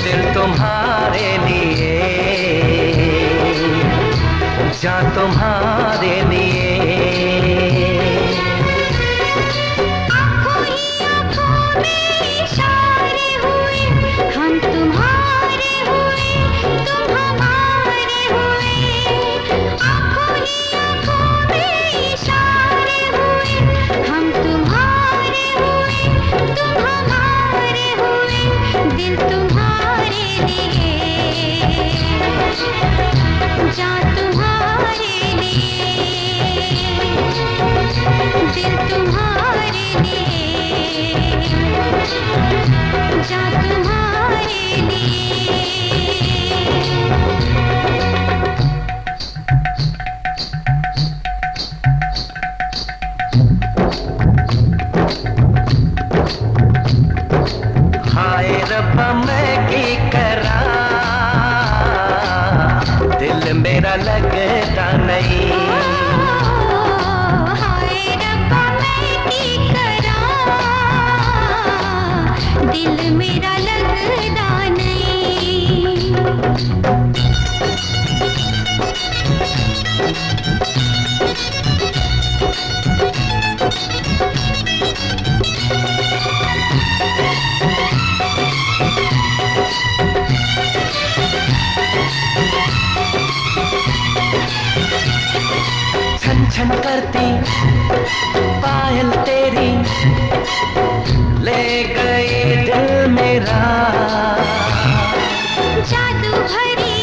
दिल तुम्हारे लिए, जान तुम्हारे लिए। आंखों ही आंखों में इशारे हुए, हम तुम्हारे हुए, तुम हमारे हुए। आंखों ही आंखों में इशारे हुए, हम तुम्हारे हुए, तुम हमारे हुए। दिल तुम्हारे लिए, जान तुम्हारे लिए, करती पायल तेरी ले गई दिल मेरा। जादू भरी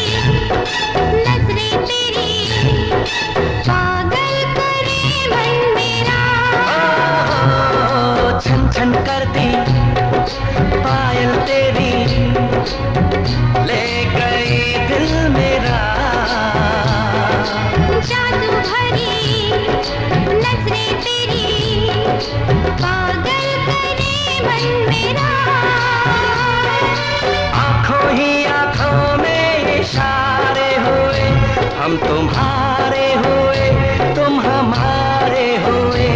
नजरें तेरी पागल करे मन मेरा। छन छन करती पायल तेरी ले गई दिल मेरा। जादू भरी नजरें तेरी पागल करे मन मेरा। आंखों ही आंखों में इशारे हुए, हम तुम्हारे हुए तुम हमारे हुए।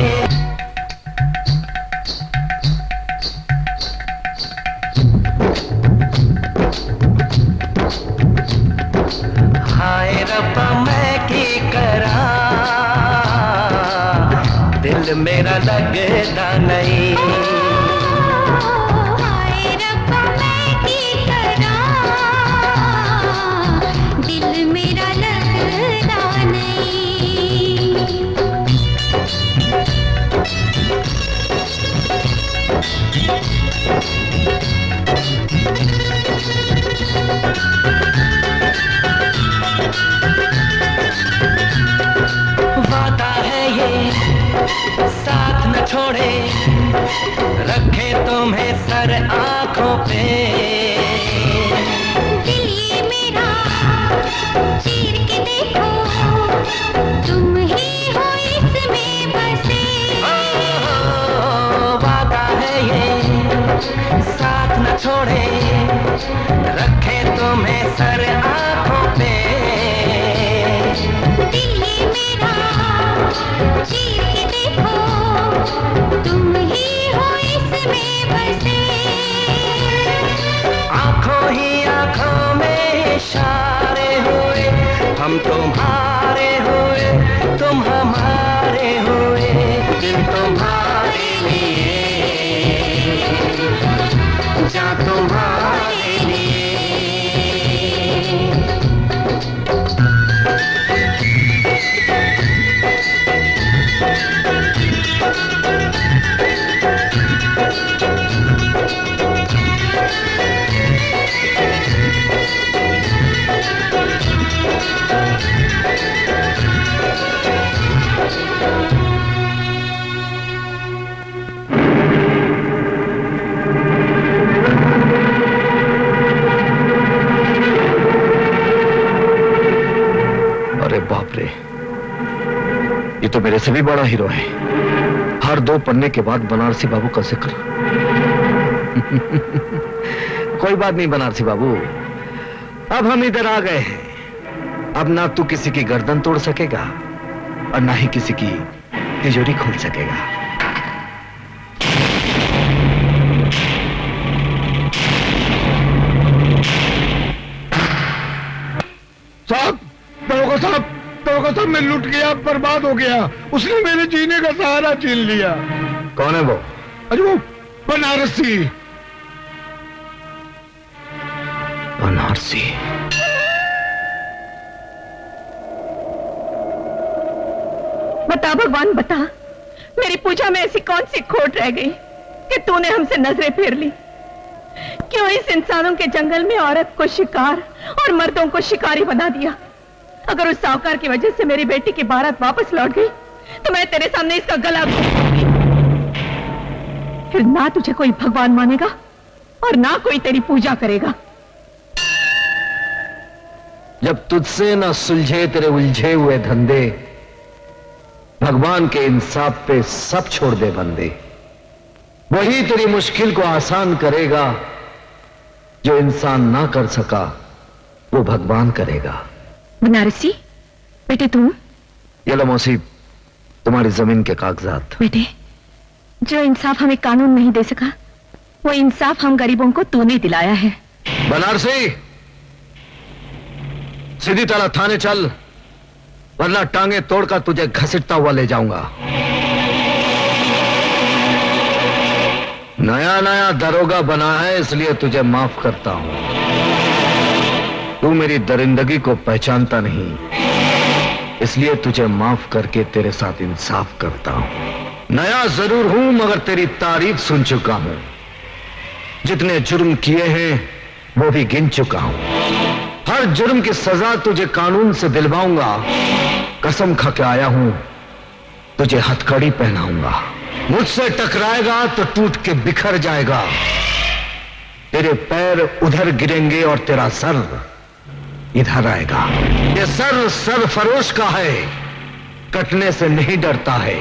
हाय रब्बा मैं की करा, दिल मेरा लगता नहीं। हाय रब्बा मैं की करा, दिल मेरा लगता नहीं। वादा है ये साथ न छोड़े, रखे तुम्हें सर आंखों पे। दिल ये मेरा चीर के देखो, तुम ही हो इसमें बसे। वादा है ये साथ न छोड़े, रखे तुम्हें सर आंखों पे। दिल ये मेरा चीर के देखो, तुम ही हो इसमें बसे। आंखों ही आंखों में इशारे हुए, हम तुम्हारे हुए तुम हमारे हुए। दिल तुम्हारे लिए जा तुम्हारे लिए। अरे बाप रे, ये तो मेरे से भी बड़ा हीरो है। हर 2 पन्ने के बाद बनारसी बाबू का जिक्र। कोई बात नहीं बनारसी बाबू, अब हम इधर आ गए हैं। अब ना तू किसी की गर्दन तोड़ सकेगा और ना ही किसी की तिजोरी खोल सकेगा। साहब, दरोगा साहब, मैं लुट गया, बर्बाद हो गया। उसने मेरे जीने का सहारा छीन लिया। कौन है वो? अरे वो बनारसी। बनारसी? बता भगवान बता, मेरी पूजा में ऐसी कौन सी खोट रह गई कि तूने हमसे नजरें फेर ली? क्यों इस इंसानों के जंगल में औरत को शिकार और मर्दों को शिकारी बना दिया? अगर उस साहूकार की वजह से मेरी बेटी की बारात वापस लौट गई तो मैं तेरे सामने इसका गला घोंटूंगी। फिर ना तुझे कोई भगवान मानेगा और ना कोई तेरी पूजा करेगा। जब तुझसे ना सुलझे तेरे उलझे हुए धंधे, भगवान के इंसाफ पे सब छोड़ दे बंदे। वही तेरी मुश्किल को आसान करेगा, जो इंसान ना कर सका वो भगवान करेगा। बनारसी बेटे, तुम ये लो मौसी, तुम्हारी जमीन के कागजात। बेटे, जो इंसाफ हमें कानून नहीं दे सका, वो इंसाफ हम गरीबों को तूने दिलाया है। बनारसी, सीधी तरह थाने चल, वरना टांगे तोड़कर तुझे घसीटता हुआ ले जाऊंगा। नया नया दरोगा बना है, इसलिए तुझे माफ करता हूं। तू मेरी दरिंदगी को पहचानता नहीं, इसलिए तुझे माफ करके तेरे साथ इंसाफ करता हूं। नया जरूर हूं मगर तेरी तारीफ सुन चुका हूं। जितने जुर्म किए हैं वो भी गिन चुका हूं। हर जुर्म की सजा तुझे कानून से दिलवाऊंगा। कसम खा के आया हूं, तुझे हथकड़ी पहनाऊंगा। मुझसे टकराएगा तो टूट के बिखर जाएगा। तेरे पैर उधर गिरेंगे और तेरा सर इधर आएगा। ये सर सरफरोश का है, कटने से नहीं डरता है।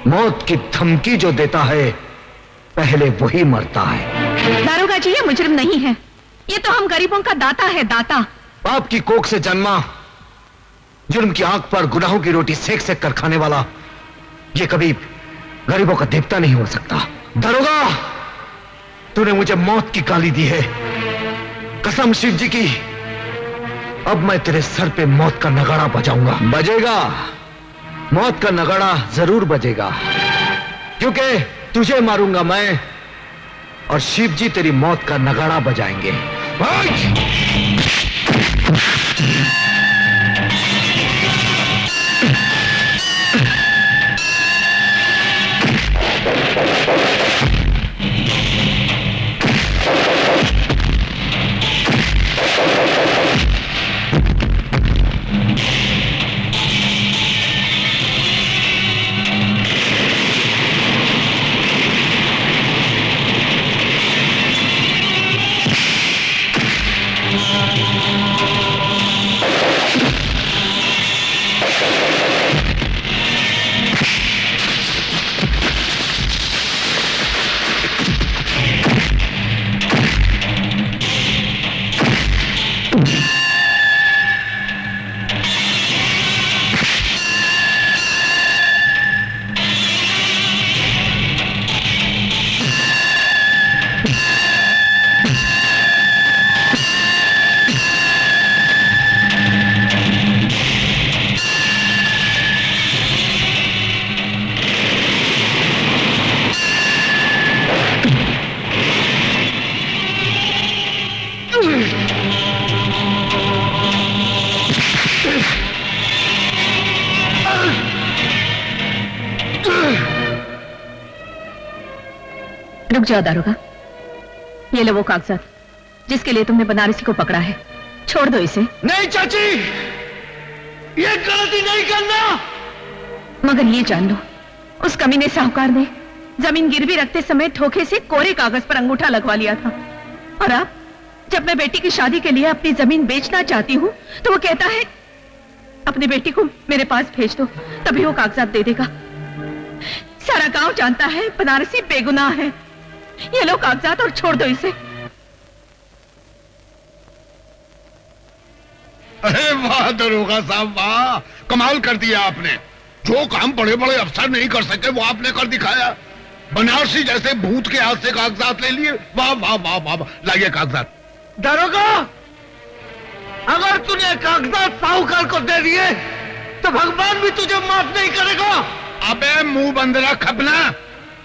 मौत की धमकी जो देता है पहले वही मरता है। दारोगा जी, ये मुजरिम नहीं है, ये तो हम गरीबों का दाता है, दाता। बाप की कोख से जन्मा, जुर्म की आंख पर गुनाहों की रोटी सेक सेक कर खाने वाला, ये कभी गरीबों का देवता नहीं हो सकता। दारोगा, तूने मुझे मौत की गाली दी है, कसम शिव जी की। अब मैं तेरे सर पे मौत का नगाड़ा बजाऊंगा। बजेगा, मौत का नगाड़ा जरूर बजेगा, क्योंकि तुझे मारूंगा मैं और शिव जी तेरी मौत का नगाड़ा बजाएंगे। रुक जाओ दारोगा, ये लो वो कागजात जिसके लिए तुमने बनारसी को पकड़ा है। छोड़ दो इसे। नहीं चाची, ये गलती नहीं करना। मगर ये जान लो, उस कमीने साहूकार ने जमीन गिरवी रखते समय धोखे से कोरे कागज पर अंगूठा लगवा लिया था। और अब जब मैं बेटी की शादी के लिए अपनी जमीन बेचना चाहती हूँ तो वो कहता है अपनी बेटी को मेरे पास भेज दो, तभी वो कागजात दे देगा। सारा गांव जानता है बनारसी बेगुनाह है। ये लो कागजात और छोड़ दो इसे। अरे वाह दरोगा साहब, वाह, कमाल कर दिया आपने। जो काम बड़े बड़े अफसर नहीं कर सके वो आपने कर दिखाया। बनारसी जैसे भूत के हाथ से कागजात ले लिए। वाह वाह वाह वाह, लाइए कागजात। दारोगा, अगर तूने कागजात साहूकार को दे दिए तो भगवान भी तुझे माफ नहीं करेगा। अबे मुंह बंद रख अपना,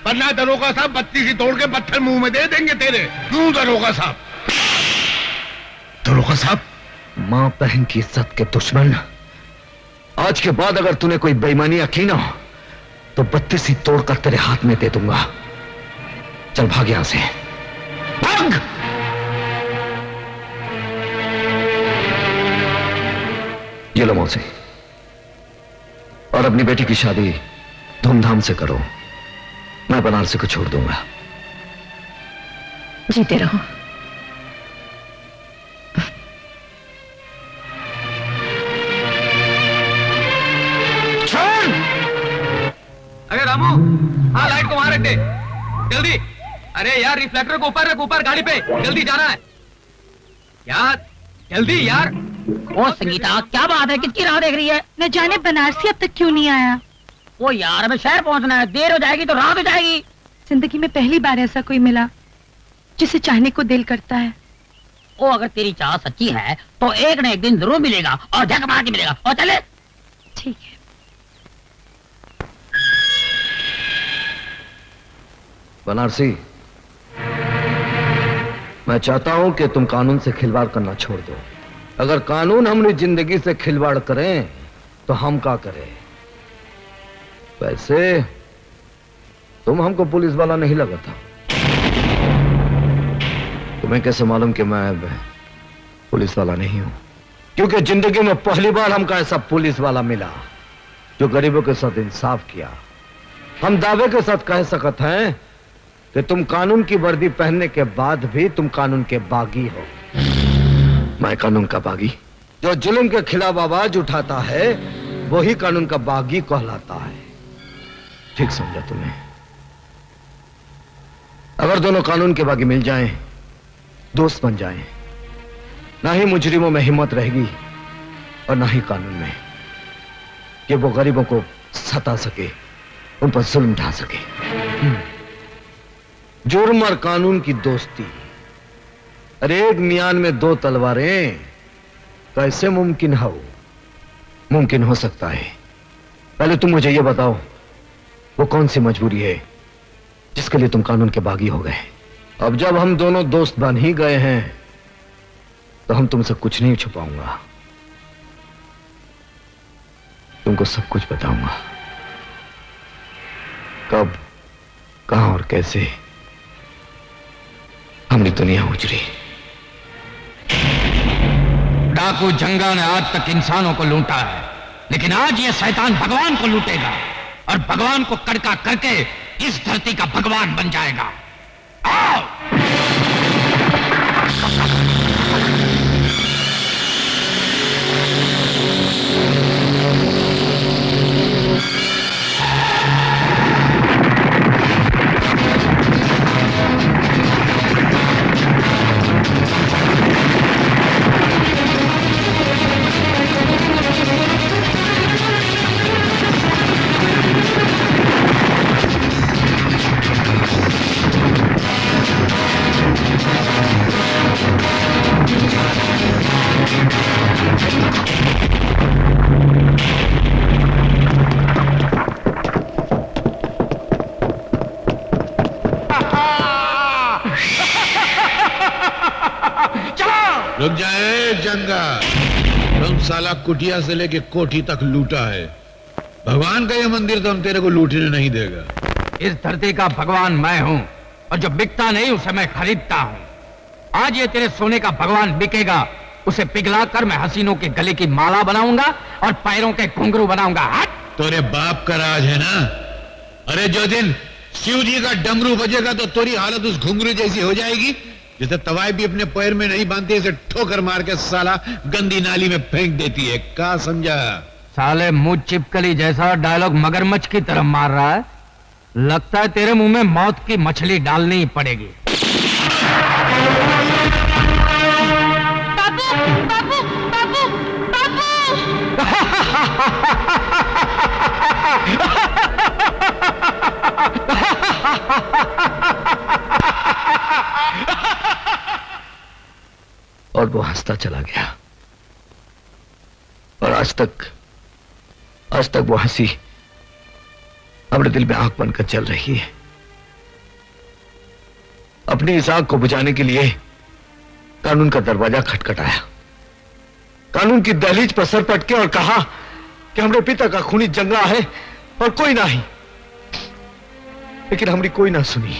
वरना दरोगा साहब बत्ती सी तोड़ के पत्थर मुंह में दे देंगे तेरे। क्यों दरोगा साहब? दरोगा साहब, मां बहन की इज्जत के दुश्मन, आज के बाद अगर तूने कोई बेईमानी की ना तो बत्ती सी तोड़कर तेरे हाथ में दे दूंगा। चल भाग यहां से, भाग। ये लो मौसी, और अपनी बेटी की शादी धूमधाम से करो। मैं बनारसी को छोड़ दूंगा। जीते रहो। अरे रामू, हाँ लाइट को वहां रख दे जल्दी। अरे यार रिफ्लेक्टर को ऊपर रख, ऊपर गाड़ी पे जल्दी जाना है यार, जल्दी यार। ओ संगीता, क्या बात है, किसकी राह देख रही है? न जाने बनारसी अब तक क्यों नहीं आया। ओ यार, हमें शहर पहुंचना है, देर हो जाएगी तो रात हो जाएगी। जिंदगी में पहली बार ऐसा कोई मिला जिसे चाहने को दिल करता है। ओ अगर तेरी चाह सच्ची है तो एक न एक दिन जरूर मिलेगा, और झक मार के मिलेगा। और चले। ठीक है। बनारसी, मैं चाहता हूं कि तुम कानून से खिलवाड़ करना छोड़ दो। अगर कानून हमारी जिंदगी से खिलवाड़ करें तो हम क्या करें? वैसे तुम हमको पुलिस वाला नहीं लगा था। तुम्हें कैसे मालूम कि मैं पुलिस वाला नहीं हूं? क्योंकि जिंदगी में पहली बार हमको ऐसा पुलिस वाला मिला जो गरीबों के साथ इंसाफ किया। हम दावे के साथ कह सकते हैं कि तुम कानून की वर्दी पहनने के बाद भी तुम कानून के बागी हो। मैं कानून का बागी? जो जुल्म के खिलाफ आवाज उठाता है वही कानून का बागी कहलाता है। ठीक समझा तुम्हें? अगर दोनों कानून के बागी मिल जाएं, दोस्त बन जाएं, ना ही मुजरिमों में हिम्मत रहेगी और ना ही कानून में कि वो गरीबों को सता सके, उन पर जुल्म ढा सके। जुर्म और कानून की दोस्ती, अरे एक मियान में दो तलवारें कैसे मुमकिन हो? मुमकिन हो सकता है। पहले तुम मुझे यह बताओ, वो कौन सी मजबूरी है जिसके लिए तुम कानून के बागी हो गए? अब जब हम दोनों दोस्त बन ही गए हैं तो हम तुमसे कुछ नहीं छुपाऊंगा, तुमको सब कुछ बताऊंगा। कब, कहां और कैसे हमने दुनिया उजड़ी। डाकू जंगा ने आज तक इंसानों को लूटा है, लेकिन आज ये शैतान भगवान को लूटेगा और भगवान को कड़का करके इस धरती का भगवान बन जाएगा। आओ! रुक जाए जंगा, तुम साला कुटिया से लेके कोठी तक लूटा है। भगवान का ये मंदिर तो हम तेरे को लूटने नहीं देगा। इस धरती का भगवान मैं हूं और जो बिकता नहीं उसे मैं खरीदता हूं। आज ये तेरे सोने का भगवान बिकेगा, उसे पिघलाकर मैं हसीनों के गले की माला बनाऊंगा और पैरों के घुंघरू बनाऊंगा। तेरे बाप का राज है ना? अरे जो दिन शिव जी का डमरू बजेगा तो तेरी हालत उस घुंघरू जैसी हो जाएगी जैसे तवाई भी अपने पैर में नहीं बांधती, इसे ठोकर मार के साला गंदी नाली में फेंक देती है। क्या समझा? साले मुंह चिपकली जैसा डायलॉग मगरमच्छ की तरह मार रहा है। लगता है तेरे मुंह में मौत की मछली डालनी ही पड़ेगी। बाबू, बाबू, बाबू, और वो हंसता चला गया और आज तक वो हंसी हमारे दिल में आंख बनकर चल रही है। अपनी इस आंख को बुझाने के लिए कानून का दरवाजा खटखटाया, कानून की दहलीज पर सर पटके और कहा कि हमारे पिता का खूनी जंगा है और कोई नहीं। लेकिन हमारी कोई ना सुनी।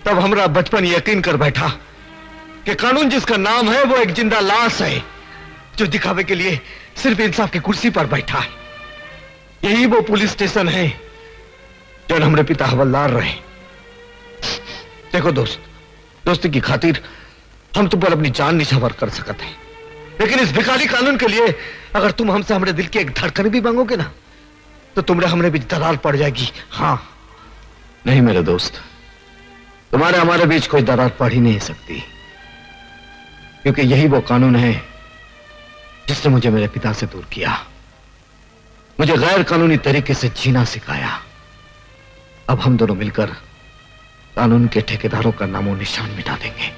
तब हमारा बचपन यकीन कर बैठा कि कानून जिसका नाम है वो एक जिंदा लाश है जो दिखावे के लिए सिर्फ इंसाफ की कुर्सी पर बैठा है। यही वो पुलिस स्टेशन है जो हमारे पिता हवलदार रहे। देखो दोस्त, दोस्ती की खातिर हम तुम पर अपनी जान निछावर कर सकते हैं, लेकिन इस भिखारी कानून के लिए अगर तुम हमसे हमारे दिल की एक धड़कन भी मांगोगे ना तो तुमने हमरे बीच दरार पड़ जाएगी। हाँ नहीं मेरे दोस्त, तुम्हारे हमारे बीच कोई दरार पड़ ही नहीं सकती, क्योंकि यही वो कानून है जिसने मुझे मेरे पिता से दूर किया, मुझे गैर कानूनी तरीके से जीना सिखाया। अब हम दोनों मिलकर कानून के ठेकेदारों का नामो निशान मिटा देंगे।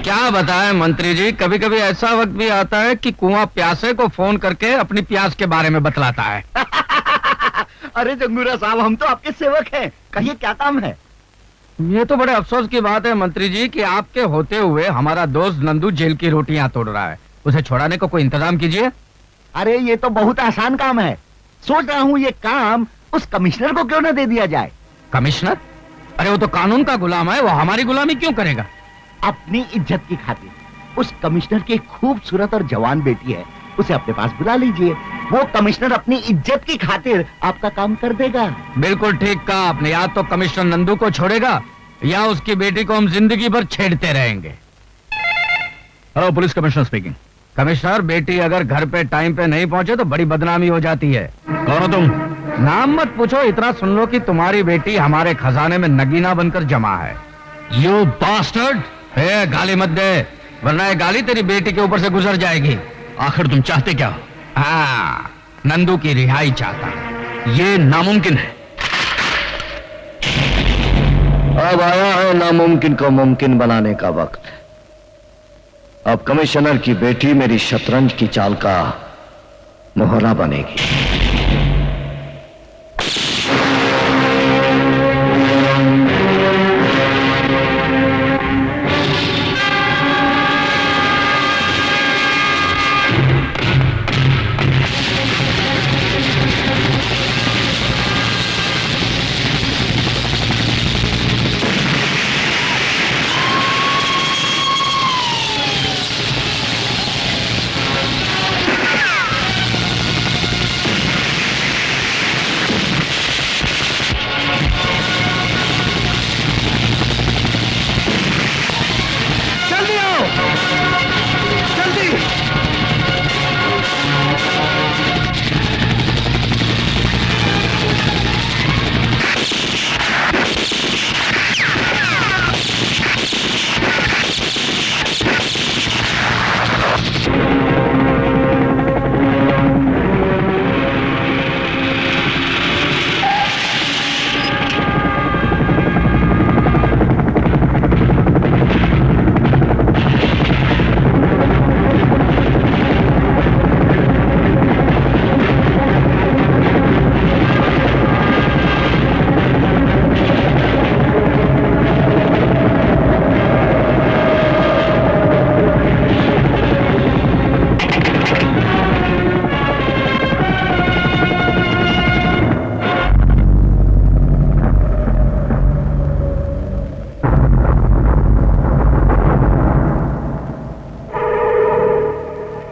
क्या बताएं मंत्री जी, कभी कभी ऐसा वक्त भी आता है कि कुआं प्यासे को फोन करके अपनी प्यास के बारे में बतलाता है। अरे जंगूरा साहब, हम तो आपके सेवक हैं, कहिए क्या काम है? ये तो बड़े अफसोस की बात है मंत्री जी कि आपके होते हुए हमारा दोस्त नंदू जेल की रोटियां तोड़ रहा है। उसे छुड़ाने को कोई इंतजाम कीजिए। अरे ये तो बहुत आसान काम है। सोच रहा हूँ ये काम उस कमिश्नर को क्यों न दे दिया जाए। कमिश्नर? अरे वो तो कानून का गुलाम है, वो हमारी गुलामी क्यों करेगा? अपनी इज्जत की खातिर उस कमिश्नर की खूबसूरत और जवान बेटी है, उसे अपने पास बुला लीजिए। वो कमिश्नर अपनी इज्जत की खातिर आपका काम कर देगा। बिल्कुल ठीक कहा आपने। या तो कमिश्नर नंदू को छोड़ेगा या उसकी बेटी को हम जिंदगी भर छेड़ते रहेंगे। Hello, police commissioner speaking. Commissioner, बेटी अगर घर पे टाइम पे नहीं पहुंचे तो बड़ी बदनामी हो जाती है। कौन हो तुम? नाम मत पूछो, इतना सुन लो कि तुम्हारी बेटी हमारे खजाने में नगीना बनकर जमा है। You bastard! गाली मत दे, वरना ये गाली तेरी बेटी के ऊपर से गुजर जाएगी। आखिर तुम चाहते क्या हो? हाँ, नंदू की रिहाई चाहता। ये नामुमकिन है। अब आया है नामुमकिन को मुमकिन बनाने का वक्त। अब कमिश्नर की बेटी मेरी शतरंज की चाल का मोहरा बनेगी।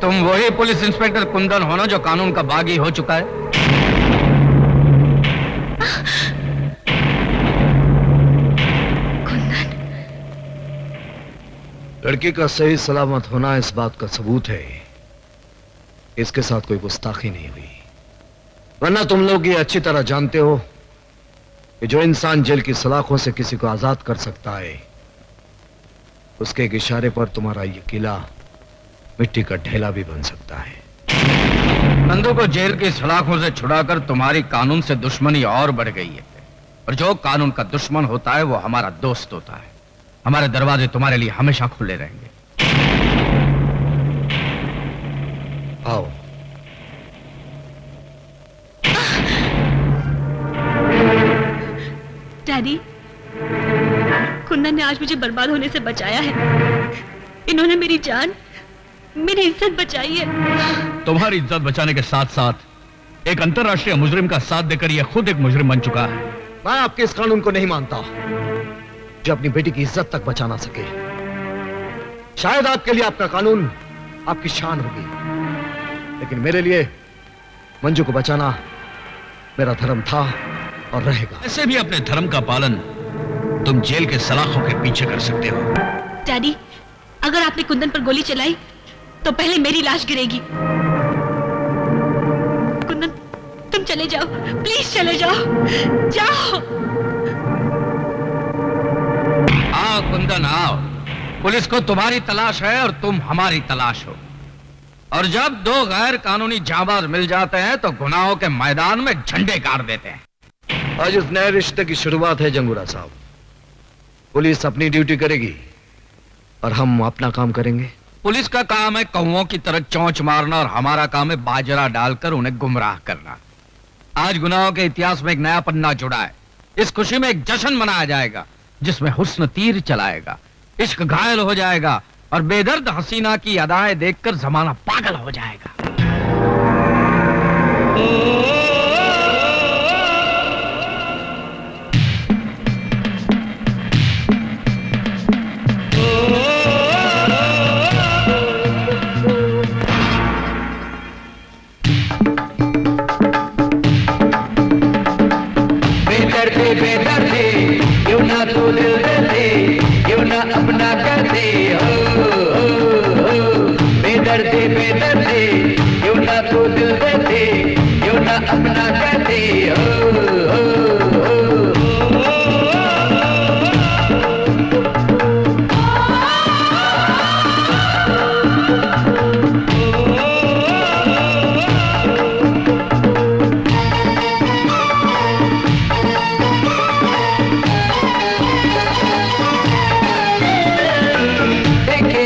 तुम वही पुलिस इंस्पेक्टर कुंदन हो ना जो कानून का बागी हो चुका है? लड़की का सही सलामत होना इस बात का सबूत है इसके साथ कोई गुस्ताखी नहीं हुई। वरना तुम लोग ये अच्छी तरह जानते हो कि जो इंसान जेल की सलाखों से किसी को आजाद कर सकता है, उसके एक इशारे पर तुम्हारा ये किला मिट्टी का ढेला भी बन सकता है। नंदू को जेल की सलाखों से छुड़ाकर तुम्हारी कानून से दुश्मनी और बढ़ गई है। और जो कानून का दुश्मन होता है वो हमारा दोस्त होता है। हमारे दरवाजे तुम्हारे लिए हमेशा खुले रहेंगे। आओ। डैडी, कुंदन ने आज मुझे बर्बाद होने से बचाया है। इन्होंने मेरी जान, मेरी इज्जत बचाई है। तुम्हारी इज्जत बचाने के साथ साथ एक अंतर्राष्ट्रीय मुजरिम का साथ देकर यह खुद एक मुजरिम बन चुका है। मैं आपके इस कानून को नहीं मानता जो अपनी बेटी की इज्जत तक बचा ना सके। शायद आपके लिए आपका कानून आपकी शान होगी, लेकिन मेरे लिए मंजू को बचाना मेरा धर्म था और रहेगा। ऐसे भी अपने धर्म का पालन तुम जेल के सलाखों के पीछे कर सकते हो। डैडी, अगर आपने कुंदन पर गोली चलाई तो पहले मेरी लाश गिरेगी। कुंदन, तुम चले जाओ, प्लीज चले जाओ, जाओ। आओ कुंदन, आओ। पुलिस को तुम्हारी तलाश है और तुम हमारी तलाश हो। और जब दो गैर कानूनी जाबाज मिल जाते हैं तो गुनाहों के मैदान में झंडे गाड़ देते हैं। आज इस नए रिश्ते की शुरुआत है जंगूरा साहब। पुलिस अपनी ड्यूटी करेगी और हम अपना काम करेंगे। पुलिस का काम है कौओं की तरह चोंच मारना और हमारा काम है बाजरा डालकर उन्हें गुमराह करना। आज गुनाहों के इतिहास में एक नया पन्ना जुड़ा है। इस खुशी में एक जश्न मनाया जाएगा जिसमें हुस्न तीर चलाएगा, इश्क घायल हो जाएगा और बेदर्द हसीना की अदाएं देखकर जमाना पागल हो जाएगा। बेदर्दी बेदर्दी क्यों ना तू दिल दे दे, क्यों ना अपना कर दे, बेदर्दी बेदर्दी क्यों ना तू दिल दे दे, क्यों ना अपना कर दे,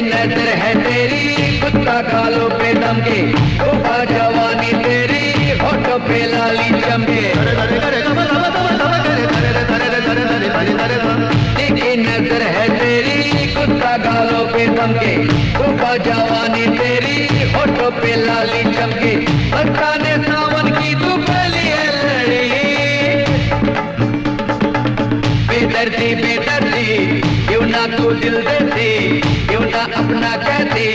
नजर है तेरी कुत्ता गालों पे दम के, जवानी तेरी होठों पे लाली चमके, देखी नजर है तेरी कुत्ता गालों पे दम के, जवानी तेरी होठों पे लाली चमके, बरसाने सावन की तू पहली है लड़ी, बेदर्दी बेदर्दी क्यों ना तू दिल देती, क्यों ना अपना कहती,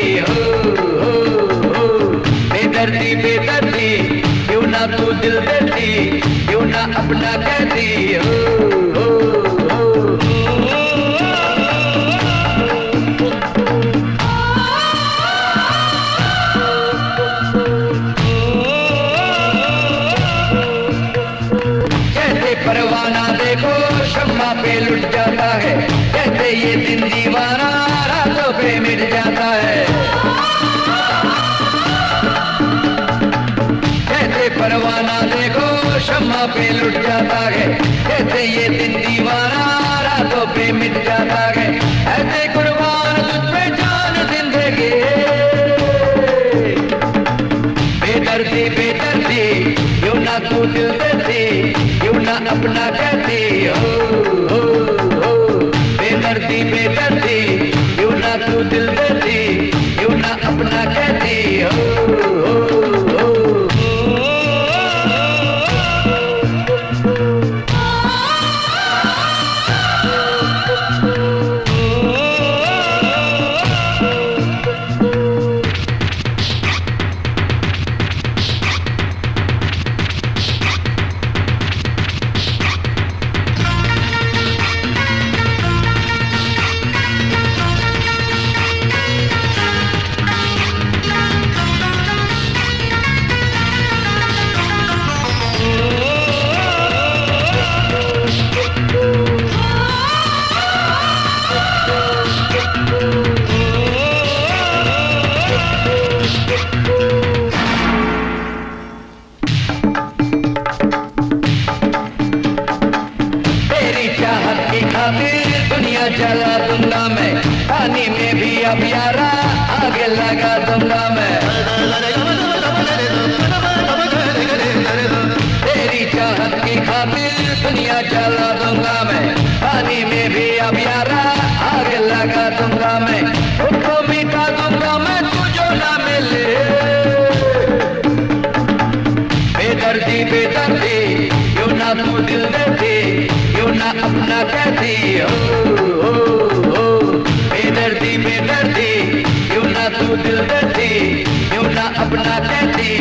बेदर्दी बेदर्दी क्यों ना तू दिल देती, क्यों ना अपना कहती, जैसे परवाना देखो शम्मा पे लुट जाता है, जैसे ये दिन दीवाना रातों पे मिट जाता है, जैसे परवाना देखो शम्मा पे लुट जाता है, जैसे ये दिन दीवाना रातों पे मिट जाता है, ऐसे कुर्बान तुझ पे जान जिंदगी, बेदर्दी बेदर्दी क्यों ना तू दिल देती, क्यों ना अपना कहती, बेदर्दी बेदर्दी क्यों ना तू दिल देती, क्यों ना अपना कहती, दुनिया जला दूंगा मैं, पानी में भी अब यारा आग लगा दूंगा मैं, तेरी चाहत की खातिर दुनिया जला दूंगा मैं, पानी में भी अब यारा आग लगा दूंगा मैं, उसको मिटा दूंगा मैं तुझो ना मिले, बेदर्दी बेदर्दी क्यों ना तू दिल देती, क्यों ना अपना कहती, बेदर्दी बेदर्दी क्यों ना तू दिल देती, क्यों ना अपना कहती,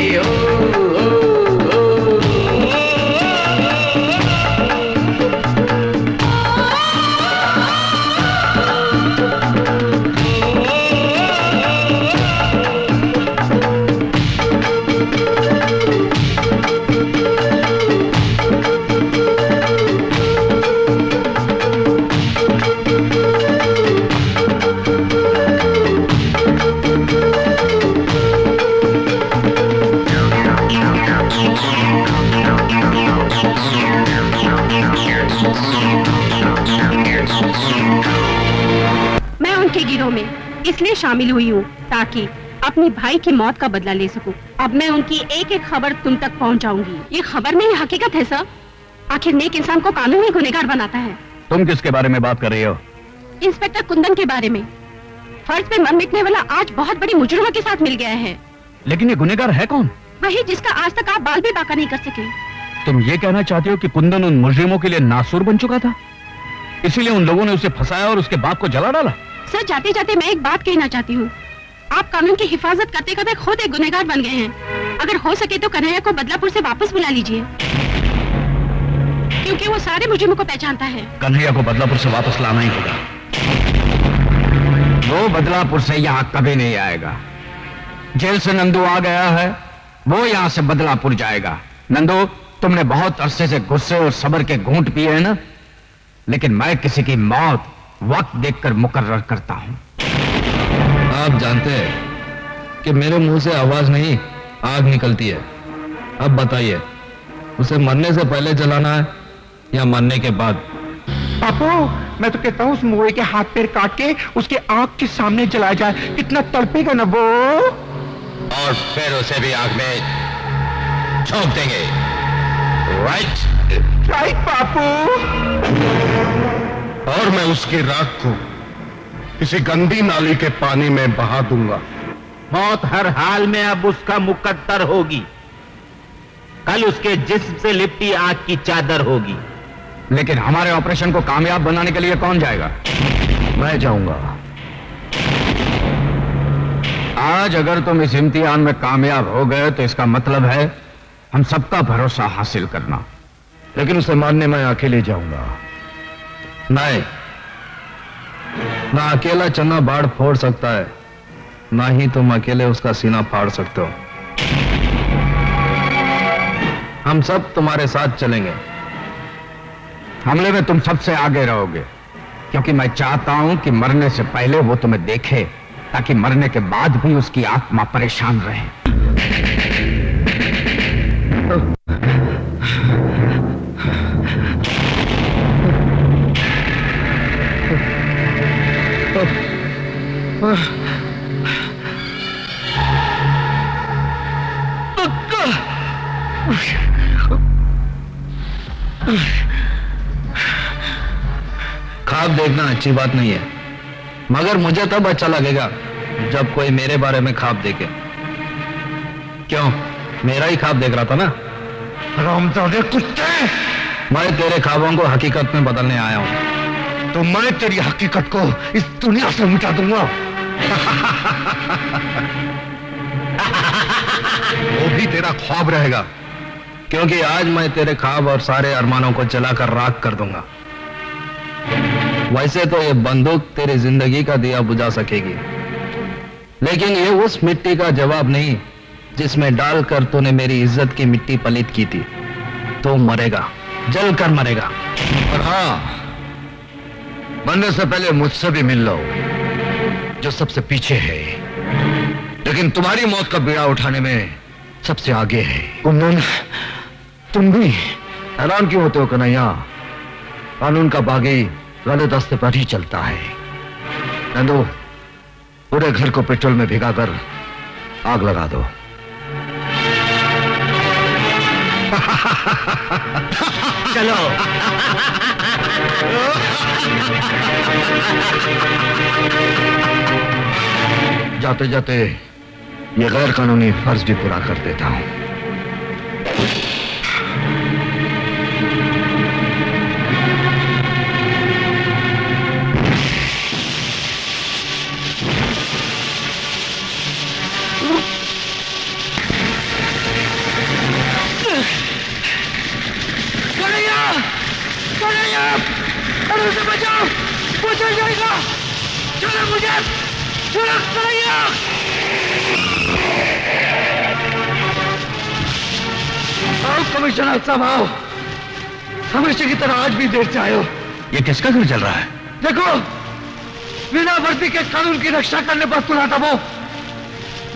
मैं उनके गिरोह में इसलिए शामिल हुई हूँ ताकि अपनी भाई की मौत का बदला ले सकूं। अब मैं उनकी एक एक खबर तुम तक पहुँचाऊंगी। ये खबर नहीं हकीकत है सर। आखिर नेक इंसान को कानून ही गुनहगार बनाता है। तुम किसके बारे में बात कर रही हो? इंस्पेक्टर कुंदन के बारे में। फर्ज पे मर मिटने वाला आज बहुत बड़ी मुजरिमों के साथ मिल गया है। लेकिन ये गुनहगार है कौन? वही जिसका आज तक आप बाल भी बाका नहीं कर सके। तुम ये कहना चाहते हो कि कुंदन उन मुजरिमों के लिए नासूर बन चुका था, इसीलिए उन लोगों ने उसे फंसाया और उसके बाप को जला डाला? सर, जाते जाते मैं एक बात कहना चाहती हूँ। आप कानून की हिफाजत करते करते खुद एक गुनहगार बन गए हैं। अगर हो सके तो कन्हैया को बदलापुर से वापस बुला लीजिए, क्योंकि वो सारे मुजरिमों को पहचानता है। कन्हैया को बदलापुर से वापस लाना ही होगा। वो बदलापुर से यहाँ कभी नहीं आएगा। जेल से नंदू आ गया है, वो यहाँ से बदलापुर जाएगा। नंदू, तुमने बहुत अरसे से गुस्से और सब्र के घूंट पिए हैं ना, लेकिन मैं किसी की मौत वक्त देखकर मुकर्रर करता हूं। आप जानते हैं कि मेरे मुंह से आवाज नहीं आग निकलती है। अब बताइए, उसे मरने से पहले जलाना है या मरने के बाद? पापू, मैं तो कहता हूँ उस मोए के हाथ पैर काट के उसके आंख के सामने जलाया जाए, कितना तड़पेगा ना वो। और फिर उसे भी आग में झोंक देंगे। Right right Papu. और मैं उसकी राख को किसी गंदी नाली के पानी में बहा दूंगा। मौत हर हाल में अब उसका मुकद्दर होगी। कल उसके जिस्म से लिपटी आग की चादर होगी। लेकिन हमारे ऑपरेशन को कामयाब बनाने के लिए कौन जाएगा? मैं जाऊंगा। आज अगर तुम इस इम्तिहान में कामयाब हो गए तो इसका मतलब है हम सबका भरोसा हासिल करना। लेकिन उसे मारने मैं अकेले जाऊंगा। नहीं, ना अकेला चन्ना बाढ़ फोड़ सकता है, ना ही तुम अकेले उसका सीना फाड़ सकते हो। हम सब तुम्हारे साथ चलेंगे। हमले में तुम सबसे आगे रहोगे, क्योंकि मैं चाहता हूं कि मरने से पहले वो तुम्हें देखे, ताकि मरने के बाद भी उसकी आत्मा परेशान रहे। ख्वाब देखना अच्छी बात नहीं है, मगर मुझे तब अच्छा लगेगा जब कोई मेरे बारे में ख्वाब देखे। क्यों, मेरा ही ख्वाब देख रहा था ना? रामजादे कुत्ते! मैं तेरे ख्वाबों को हकीकत में बदलने आया हूं। तो मैं तेरी हकीकत को इस दुनिया से मिटा दूंगा। वो भी तेरा ख्वाब रहेगा, क्योंकि आज मैं तेरे ख्वाब और सारे अरमानों को जलाकर राख कर दूंगा। वैसे तो ये बंदूक तेरी जिंदगी का दिया बुझा सकेगी, लेकिन ये उस मिट्टी का जवाब नहीं जिसमें डालकर तूने मेरी इज्जत की मिट्टी पलीत की थी। तो मरेगा, जल कर मरेगा। और हाँ, मरने से पहले मुझसे भी मिल लो, जो सबसे पीछे है, लेकिन तुम्हारी मौत का बीड़ा उठाने में सबसे आगे है। कुंदन, तुम भी हैरान क्यों होते हो कन्हैया? कानून का बागी गलत रास्ते पर ही चलता है। नंदू, पूरे घर को पेट्रोल में भिगाकर आग लगा दो। चलो। जाते जाते ये गैर कानूनी फर्ज भी पूरा कर देता हूं। अरे उसे बचाओ, वो चल जाएगा। चलो मुझे, चलो कन्हैया। आओ कमिश्नर साहब, आओ। हमेशा की तरह आज भी देर से आए हो। ये किसका घर जल रहा है? देखो, बिना वर्दी के कानून की रक्षा करने पर तुला था वो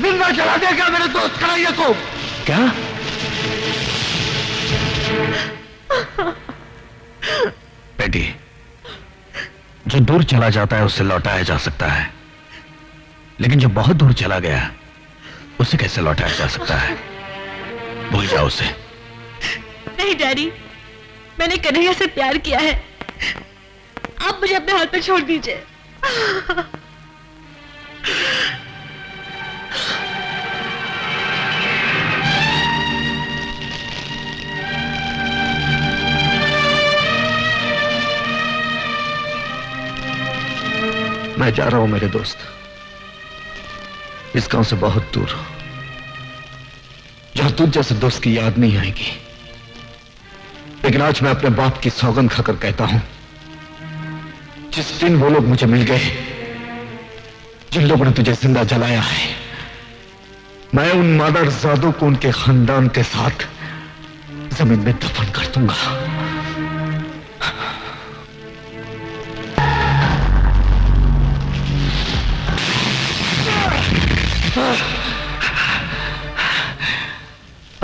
जिंदा जला देगा मेरे दोस्त कन्हैया को। क्या? बेटी, जो दूर चला जाता है उससे लौटाया जा सकता है, लेकिन जो बहुत दूर चला गया उसे कैसे लौटाया जा सकता है? भूल जाओ उसे। नहीं डैडी, मैंने कन्हैया से प्यार किया है। आप मुझे अपने हाथ पे छोड़ दीजिए। मैं जा रहा हूं मेरे दोस्त, इस गांव से बहुत दूर, जहां तुझ जैसे दोस्त की याद नहीं आएगी। लेकिन आज मैं अपने बाप की सौगंध खाकर कहता हूं, जिस दिन वो लोग मुझे मिल गए जिन लोगों ने तुझे जिंदा जलाया है, मैं उन मादरजादों को उनके खानदान के साथ जमीन में दफन कर दूंगा।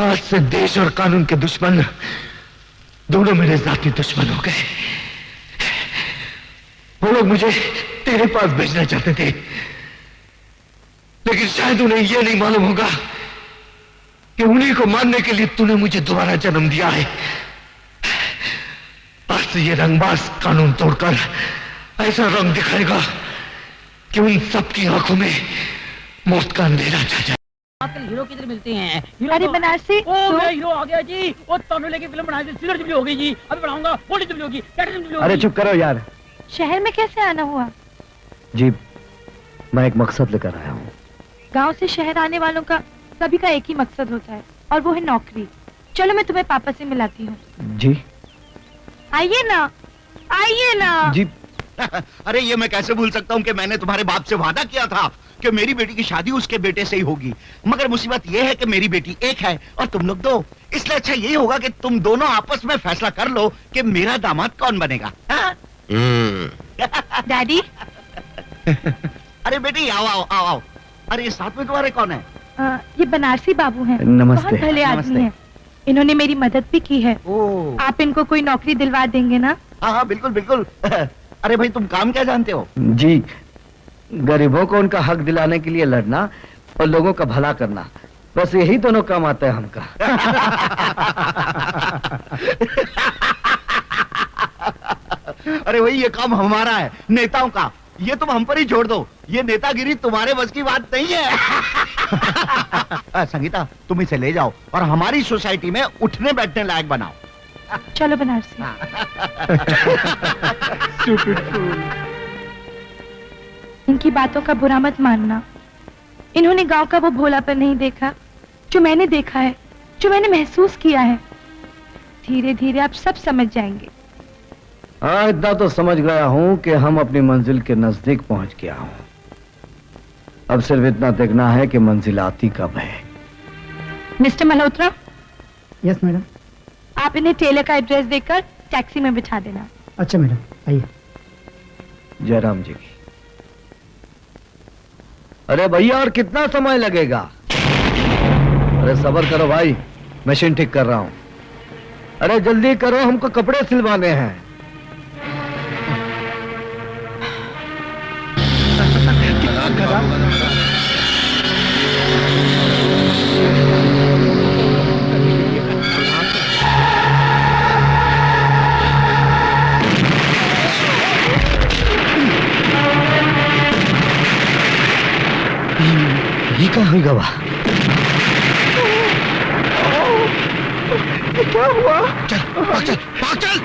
आज से देश और कानून के दुश्मन दोनों मेरे जाती दुश्मन हो गए। वो लोग मुझे तेरे पास भेजना चाहते थे, लेकिन शायद उन्हें यह नहीं मालूम होगा कि उन्हीं को मारने के लिए तूने मुझे दोबारा जन्म दिया है। आज से ये रंगबाज कानून तोड़कर ऐसा रंग दिखाएगा कि उन सबकी आंखों में मौत का अंधेरा छा जाए। आजकल हीरो किधर मिलते हैं? अरे बनारसी, मेरा हीरो आ गया जी। वो तनु लेके फिल्म बनाई थी, सिल्वर जुबली हो गई जी। अभी बनाऊंगा, गोल्डन जुबली होगी, प्लैटिनम जुबली होगी। अरे चुप करो यार। शहर में कैसे आना हुआ? जी, मैं एक मकसद लेकर आया हूँ। गांव से शहर आने वालों का सभी का एक ही मकसद होता है, और वो है नौकरी। चलो मैं तुम्हें पापा से मिलाती हूँ। जी आइए ना, आइए ना। जी। अरे ये मैं कैसे भूल सकता हूँ कि मैंने तुम्हारे बाप से वादा किया था कि मेरी बेटी की शादी उसके बेटे से ही होगी। मगर मुसीबत ये है कि मेरी बेटी एक है और तुम लोग दो। इसलिए अच्छा यही होगा कि तुम दोनों आपस में फैसला कर लो कि मेरा दामाद कौन बनेगा। डैडी। अरे बेटी आओ आओ आओ आओ। अरे साथ में तुम्हारे कौन है? ये बनारसी बाबू हैं। नमस्ते। बहुत भले आदमी हैं। इन्होंने मेरी मदद भी की है। आप इनको कोई नौकरी दिलवा देंगे ना? हाँ हाँ बिल्कुल बिल्कुल। अरे भाई तुम काम क्या जानते हो? जी, गरीबों को उनका हक दिलाने के लिए लड़ना और लोगों का भला करना, बस यही दोनों काम आता है हमका। अरे भाई ये काम हमारा है, नेताओं का। ये तुम हम पर ही छोड़ दो, ये नेतागिरी तुम्हारे बस की बात नहीं है। संगीता तुम इसे ले जाओ और हमारी सोसाइटी में उठने बैठने लायक बनाओ। चलो बनारसी। इनकी बातों का बुरा मत मानना। इन्होंने गांव का वो भोलापन नहीं देखा जो मैंने देखा है, जो मैंने महसूस किया है। धीरे धीरे आप सब समझ जाएंगे। हाँ, इतना तो समझ गया हूँ कि हम अपनी मंजिल के नजदीक पहुंच गया हूँ। अब सिर्फ इतना देखना है कि मंजिल आती कब है। मिस्टर मल्होत्रा। Yes madam. आप इन्हें टेलर का एड्रेस देकर टैक्सी में बिठा देना। अच्छा मैडम, आइए। जयराम जी की। अरे भैया और कितना समय लगेगा? अरे सब्र करो भाई, मशीन ठीक कर रहा हूं। अरे जल्दी करो, हमको कपड़े सिलवाने हैं। ये कहाँ हुई गवा? क्या हुआ? चल भाग चल, भाग चल।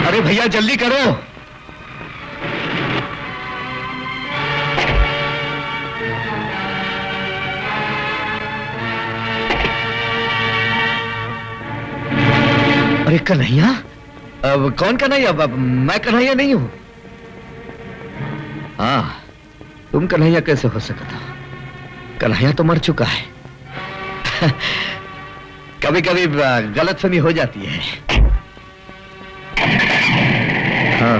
अरे भैया जल्दी करो। अरे कन्हैया? अब कौन कन्हैया? मैं कन्हैया नहीं हूं। हाँ, तुम कन्हैया कैसे हो सकता? कन्हैया तो मर चुका है। कभी कभी गलतफहमी हो जाती है। हाँ।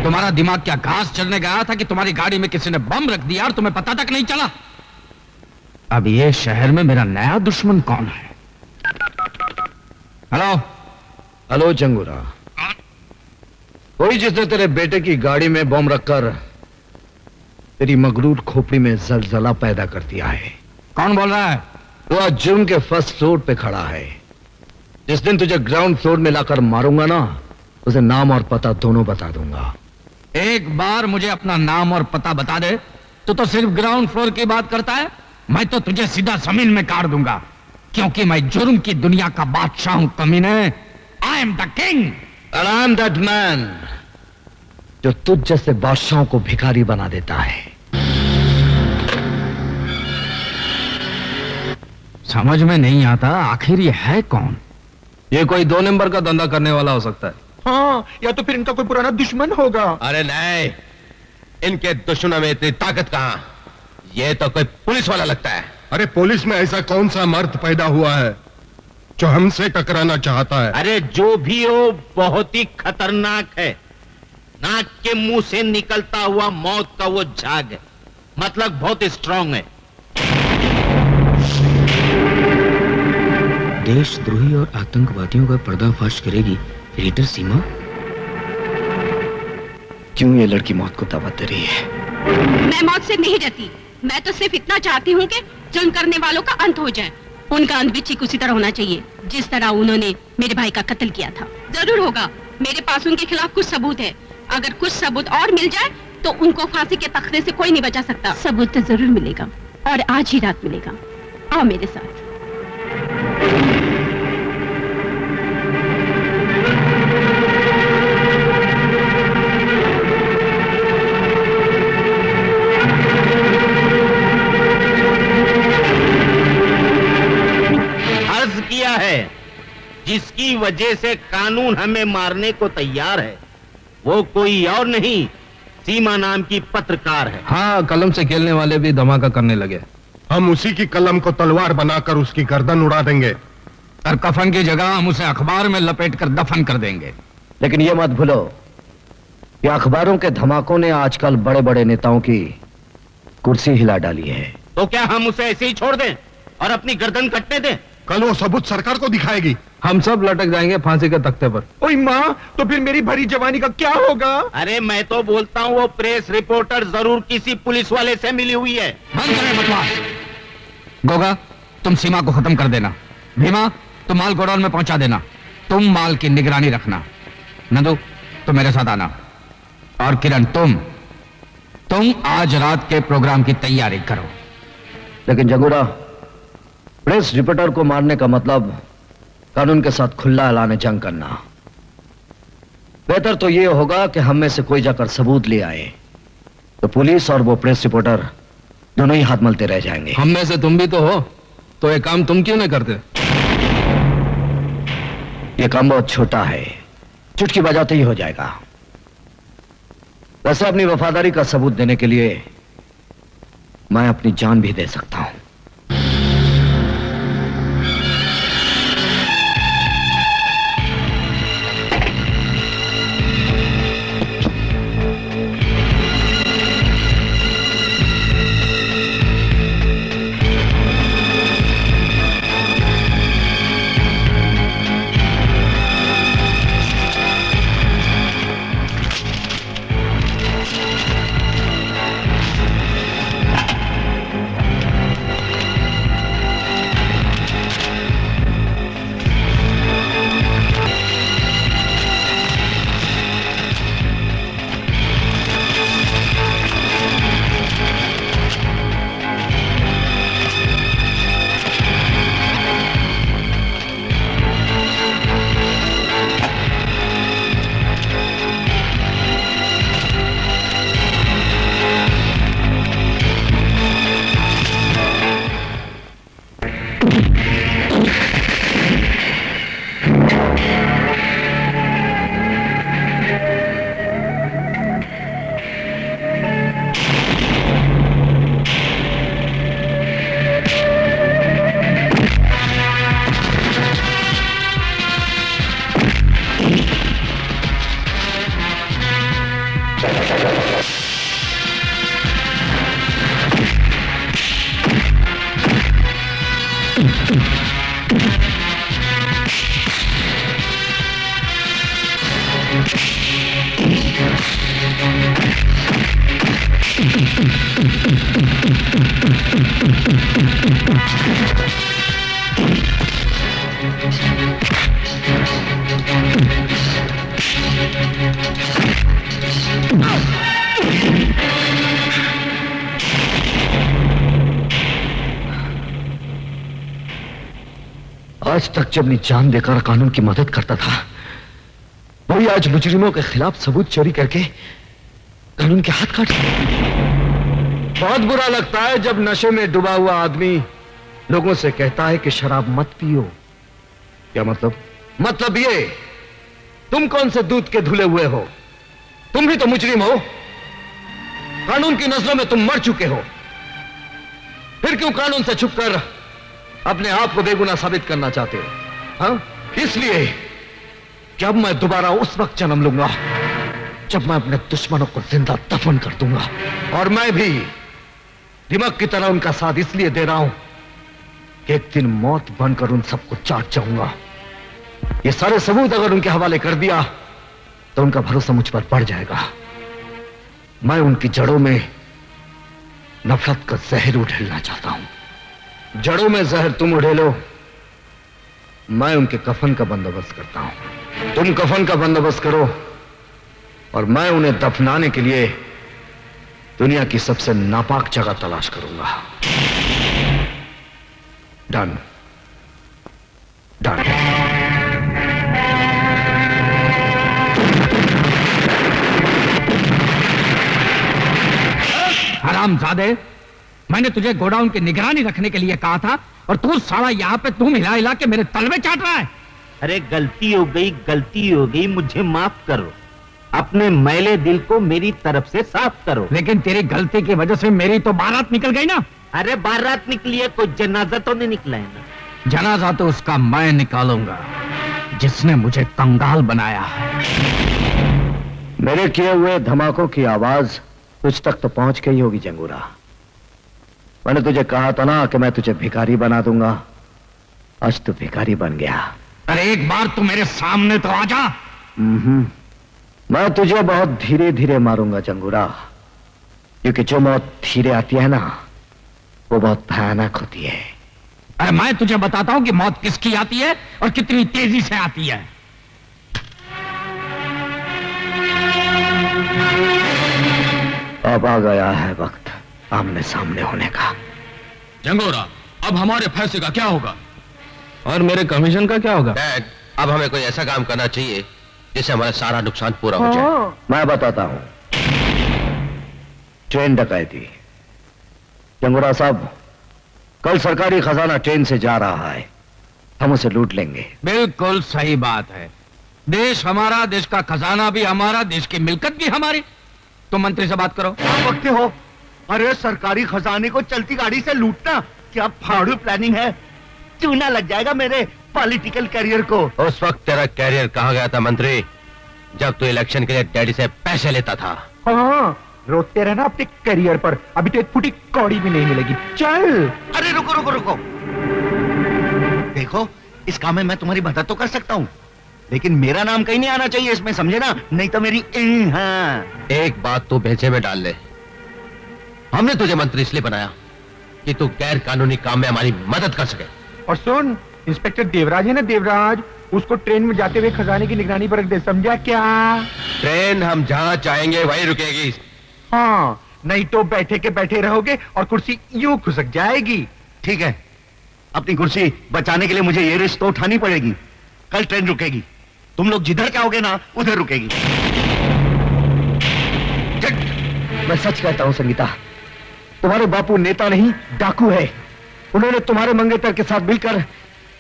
तुम्हारा दिमाग क्या घास चढ़ने गया था कि तुम्हारी गाड़ी में किसी ने बम रख दिया और तुम्हें पता तक नहीं चला? अब ये शहर में मेरा नया दुश्मन कौन है? हेलो। हेलो जंगूरा। वही जिसने तेरे बेटे की गाड़ी में बम रखकर तेरी मगरूर खोपड़ी में जलजला पैदा कर दिया है। कौन बोल रहा है? वो आज जुर्म के फर्स्ट फ्लोर पे खड़ा है। जिस दिन तुझे ग्राउंड फ्लोर में लाकर मारूंगा ना, उसे नाम और पता दोनों बता दूंगा। एक बार मुझे अपना नाम और पता बता दे तो सिर्फ ग्राउंड फ्लोर की बात करता है। मैं तो तुझे सीधा जमीन में काट दूंगा, क्योंकि मैं जुर्म की दुनिया का बादशाह हूं कमीने। I am the king. And I'm that man जो तुझ जैसे बादशाहों को भिखारी बना देता है। समझ में नहीं आता आखिर ये है कौन? ये कोई 2 नंबर का धंधा करने वाला हो सकता है। हाँ, या तो फिर इनका कोई पुराना दुश्मन होगा। अरे नहीं, इनके दुश्मनों में इतनी ताकत कहां? ये तो कोई पुलिस वाला लगता है। अरे पुलिस में ऐसा कौन सा मर्द पैदा हुआ है जो हमसे टकराना चाहता है? अरे जो भी हो बहुत ही खतरनाक है। नाक के मुंह से निकलता हुआ मौत का वो झाग है, मतलब बहुत स्ट्रांग है। देशद्रोही और आतंकवादियों का पर्दाफाश करेगी एडिटर सीमा। क्यों ये लड़की मौत को दावत दे रही है? मैं मौत से नहीं डरती, मैं तो सिर्फ इतना चाहती हूँ कि जंग करने वालों का अंत हो जाए। उनका अंत भी ठीक उसी तरह होना चाहिए जिस तरह उन्होंने मेरे भाई का कत्ल किया था। जरूर होगा, मेरे पास उनके खिलाफ कुछ सबूत है। अगर कुछ सबूत और मिल जाए तो उनको फांसी के तख्ते से कोई नहीं बचा सकता। सबूत तो जरूर मिलेगा और आज ही रात मिलेगा। आओ मेरे साथ। अर्ज किया है जिसकी वजह से कानून हमें मारने को तैयार है वो कोई और नहीं, सीमा नाम की पत्रकार है। हाँ, कलम से खेलने वाले भी धमाका करने लगे। हम उसी की कलम को तलवार बनाकर उसकी गर्दन उड़ा देंगे और कफन की जगह हम उसे अखबार में लपेट कर दफन कर देंगे। लेकिन ये मत भूलो कि अखबारों के धमाकों ने आजकल बड़े बड़े नेताओं की कुर्सी हिला डाली है। तो क्या हम उसे ऐसे ही छोड़ दें और अपनी गर्दन कटने दें? कल वो सबूत सरकार को दिखाएगी। हम सब लटक जाएंगे फांसी के तख्ते पर। ओए माँ, तो फिर मेरी भरी जवानी का क्या होगा? अरे मैं तो बोलता हूँ वो प्रेस रिपोर्टर जरूर किसी पुलिस वाले से मिली हुई है। बंद करें बकवास। गोगा, तुम सीमा को खत्म कर देना। भीमा, तुम माल गोडाउन में पहुंचा देना। तुम माल की निगरानी रखना। नंदू, तुम मेरे साथ आना। और किरण, तुम आज रात के प्रोग्राम की तैयारी करो। लेकिन जगूड़ा, प्रेस रिपोर्टर को मारने का मतलब कानून के साथ खुला ऐलान जंग करना। बेहतर तो यह होगा कि हम में से कोई जाकर सबूत ले आए, तो पुलिस और वो प्रेस रिपोर्टर दोनों ही हाथ मलते रह जाएंगे। हम में से तुम भी तो हो, तो ये काम तुम क्यों नहीं करते? ये काम बहुत छोटा है, चुटकी बजाते ही हो जाएगा। वैसे अपनी वफादारी का सबूत देने के लिए मैं अपनी जान भी दे सकता हूं। आज तक जब मैं जान देकर कानून की मदद करता था, वही आज मुजरिमों के खिलाफ सबूत चोरी करके कानून के हाथ काट बहुत बुरा लगता है जब नशे में डूबा हुआ आदमी लोगों से कहता है कि शराब मत पियो। क्या मतलब? मतलब ये, तुम कौन से दूध के धुले हुए हो? तुम भी तो मुजरिम हो। कानून की नजरों में तुम मर चुके हो। फिर क्यों कानून से छुपकर अपने आप को बेगुनाह साबित करना चाहते हो? हाँ? इसलिए कि अब मैं दोबारा उस वक्त जन्म लूंगा जब मैं अपने दुश्मनों को जिंदा दफन कर दूंगा। और मैं भी दिमाग की तरह उनका साथ इसलिए दे रहा हूं कि एक दिन मौत बनकर उन सबको चाट जाऊंगा। ये सारे सबूत अगर उनके हवाले कर दिया तो उनका भरोसा मुझ पर बढ़ जाएगा। मैं उनकी जड़ों में नफरत का जहर उड़ेलना चाहता हूं। जड़ों में जहर तुम उड़ेलो, मैं उनके कफन का बंदोबस्त करता हूं। तुम कफन का बंदोबस्त करो और मैं उन्हें दफनाने के लिए दुनिया की सबसे नापाक जगह तलाश करूंगा। Done done. हरामजादे, मैंने तुझे गोडाउन की निगरानी रखने के लिए कहा था और तू साला यहाँ पे तुम हिला हिला के मेरे तलवे चाट रहा है। अरे गलती हो गई, मुझे माफ करो। अपने मैले दिल को मेरी तरफ से साफ करो। लेकिन तेरी गलती की वजह से मेरी तो बारात निकल गई ना। अरे बारात निकली है, कोई जनाजा तो नहीं निकला है ना। जनाजा तो उसका मैं निकालूंगा जिसने मुझे कंगाल बनाया है। मेरे किए हुए धमाकों की आवाज तुझ तक तो पहुंच गई होगी जंगूरा। मैंने तुझे कहा था ना कि मैं तुझे भिखारी बना दूंगा। आज तू भिखारी बन गया। अरे एक बार तू मेरे सामने तो आ जा। मैं तुझे बहुत धीरे धीरे मारूंगा जंगूरा, क्योंकि जो मौत धीरे आती है ना वो बहुत भयानक होती है। अरे मैं तुझे बताता हूं कि मौत किसकी आती है और कितनी तेजी से आती है। अब आ गया है वक्त आमने सामने होने का। जंगोरा, अब हमारे फैसले का क्या होगा? और मेरे कमीशन का क्या होगा? डैड, अब हमें कोई ऐसा काम करना चाहिए जिससे हमारा सारा नुकसान पूरा हो जाए। मैं बताता हूं। ट्रेन डकैती। जंगोरा साहब, कल सरकारी खजाना ट्रेन से जा रहा है, हम उसे लूट लेंगे। बिल्कुल सही बात है। देश हमारा, देश का खजाना भी हमारा, देश की मिल्कत भी हमारी। तुम मंत्री से बात करो। क्या बकते हो? अरे सरकारी खजाने को चलती गाड़ी से लूटना क्या फाड़ू प्लानिंग है? चूना लग जाएगा मेरे पॉलिटिकल करियर को। उस वक्त तेरा कैरियर कहाँ गया था मंत्री, जब तू इलेक्शन के लिए डैडी से पैसे लेता था। हाँ, रोते रहना अपने करियर पर, अभी तो एक फुटी कौड़ी भी नहीं मिलेगी। चल। अरे रुको रुको रुको, देखो इस काम में मैं तुम्हारी मदद तो कर सकता हूँ, लेकिन मेरा नाम कहीं नहीं आना चाहिए इसमें, समझे ना? नहीं तो मेरी हाँ। एक बात तू भेजे में डाल ले, हमने तुझे मंत्री इसलिए बनाया कि तू गैर कानूनी काम में हमारी मदद कर सके। और सुन, इंस्पेक्टर देवराज है ना, देवराज, उसको ट्रेन में जाते हुए खजाने की निगरानी पर रख दे, समझा क्या? ट्रेन हम जहाँ चाहेंगे वहीं रुकेगी। हाँ, नहीं तो बैठे के बैठे रहोगे और कुर्सी यूं खुसक जाएगी। ठीक है, अपनी कुर्सी बचाने के लिए मुझे ये रिस्क तो उठानी पड़ेगी। कल ट्रेन रुकेगी, तुम लोग जिधर जाओगे ना उधर रुकेगी। मैं सच कहता हूं संगीता, तुम्हारे बापू नेता नहीं डाकू है। उन्होंने तुम्हारे मंगेतर के साथ मिलकर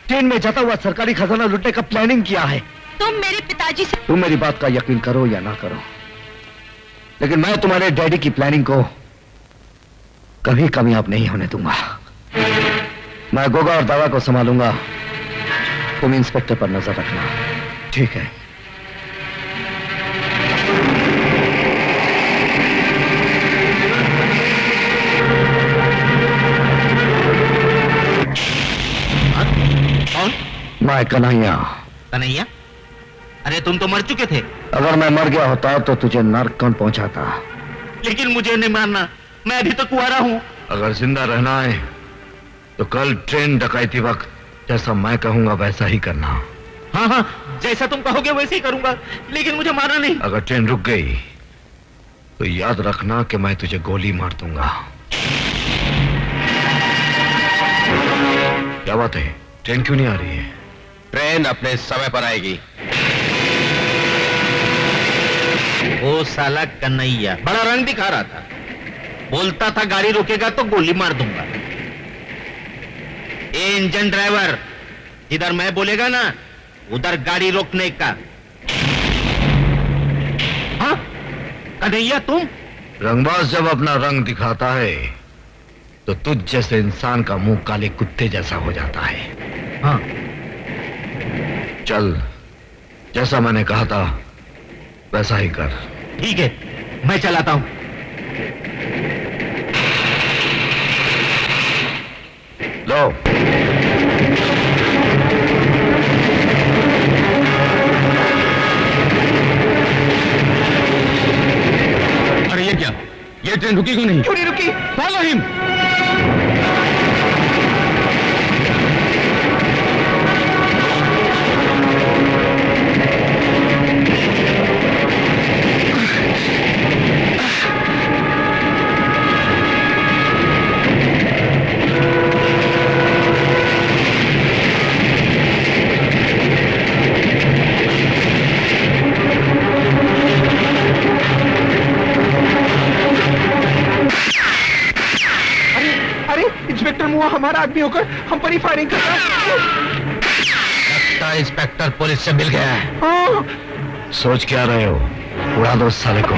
ट्रेन में जाता हुआ सरकारी खजाना लूटने का प्लानिंग किया है। तुम मेरे पिताजी से तुम मेरी बात का यकीन करो या ना करो, लेकिन मैं तुम्हारे डैडी की प्लानिंग को कभी कामयाब नहीं होने दूंगा। मैं गोगा और दादा को संभालूंगा, तुम इंस्पेक्टर पर नजर रखना, ठीक है? कौन? मैं कन्हैया। कन्हैया? अरे तुम तो मर चुके थे। अगर मैं मर गया होता तो तुझे नर्क कौन पहुंचाता? लेकिन मुझे नहीं मारना, मैं अभी तो कुंवारा हूँ। अगर जिंदा रहना है तो कल ट्रेन डकैती वक्त जैसा मैं कहूंगा वैसा ही करना। हाँ हाँ, जैसा तुम कहोगे वैसे ही करूंगा, लेकिन मुझे मारना नहीं। अगर ट्रेन रुक गई तो याद रखना कि मैं तुझे गोली मार दूंगा। क्या बात है, ट्रेन क्यों नहीं आ रही है? ट्रेन अपने समय पर आएगी। वो साला कन्हैया बड़ा रंग दिखा रहा था, बोलता था गाड़ी रोकेगा तो गोली मार दूंगा। ए इंजन ड्राइवर, इधर मैं बोलेगा ना उधर गाड़ी रोकने का। हाँ कन्हैया तुम? रंगबाज जब अपना रंग दिखाता है तो तुझ जैसे इंसान का मुंह काले कुत्ते जैसा हो जाता है। हाँ चल, जैसा मैंने कहा था वैसा ही कर। ठीक है, मैं चलाता हूं। लो। अरे ये क्या, ये ट्रेन रुकी क्यों नहीं? क्यों नहीं रुकी? Follow him. इंस्पेक्टर मुआ हमारा आदमी होकर हम पर ही फायरिंग कर रहा है। लगता है इंस्पेक्टर पुलिस से मिल गया है। हाँ। सोच क्या रहे हो? उड़ा दो उस साले को।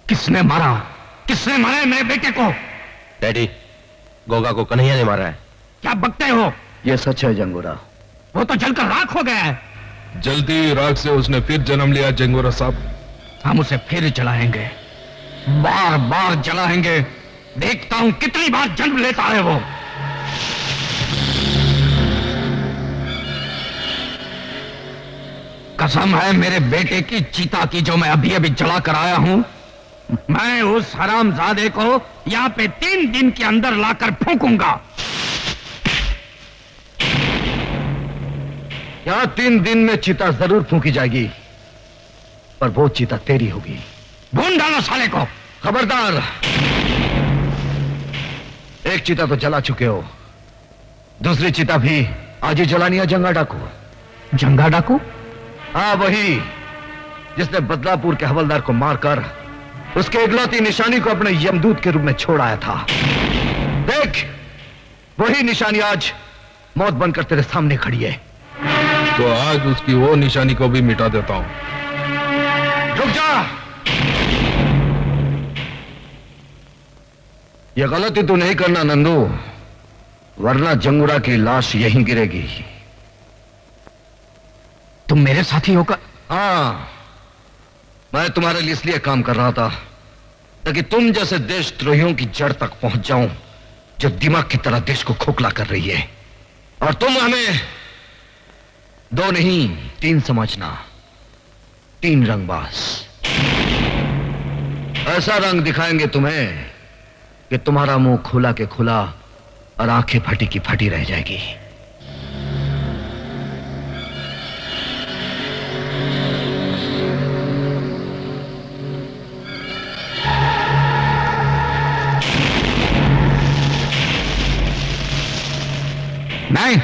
किसने मारा? किसने मारा है मेरे बेटे को? डैडी, गोगा को कन्हैया ने मारा है। क्या बकते हो? ये सच है जंगोरा। वो तो जलकर राख हो गया है। जलती राख से उसने फिर जन्म लिया जंगोरा साहब। हम उसे फिर जलाएंगे, बार बार जलाएंगे। देखता हूं कितनी बार जन्म लेता है वो। कसम है मेरे बेटे की चीता की जो मैं अभी अभी जला कर आया हूं। मैं उस हरामजादे को यहां पे 3 दिन के अंदर लाकर फूंकूंगा। यहां 3 दिन में चिता जरूर फूंकी जाएगी, पर वो चिता तेरी होगी। भून डालो साले को। खबरदार, एक चिता तो जला चुके हो, दूसरी चिता भी आज ही जलानी है। जंगा डाकू। जंगा डाकू? हाँ, वही जिसने बदलापुर के हवलदार को मारकर उसके इकलौती निशानी को अपने यमदूत के रूप में छोड़ आया था। देख, वही निशानी आज मौत बनकर तेरे सामने खड़ी है। तो आज उसकी वो निशानी को भी मिटा देता हूं। रुक जा। यह गलती तू नहीं करना नंदू, वरना जंगुरा की लाश यहीं गिरेगी। तुम मेरे साथी होकर? हाँ, मैं तुम्हारे लिए इसलिए काम कर रहा था ताकि तुम जैसे देशद्रोहियों की जड़ तक पहुंच जाऊं जो दिमाग की तरह देश को खोखला कर रही है। और तुम हमें 2 नहीं 3 समझना। 3 रंगबाज। ऐसा रंग दिखाएंगे तुम्हें कि तुम्हारा मुंह खुला के खुला और आंखें फटी की फटी रह जाएगी। नहीं,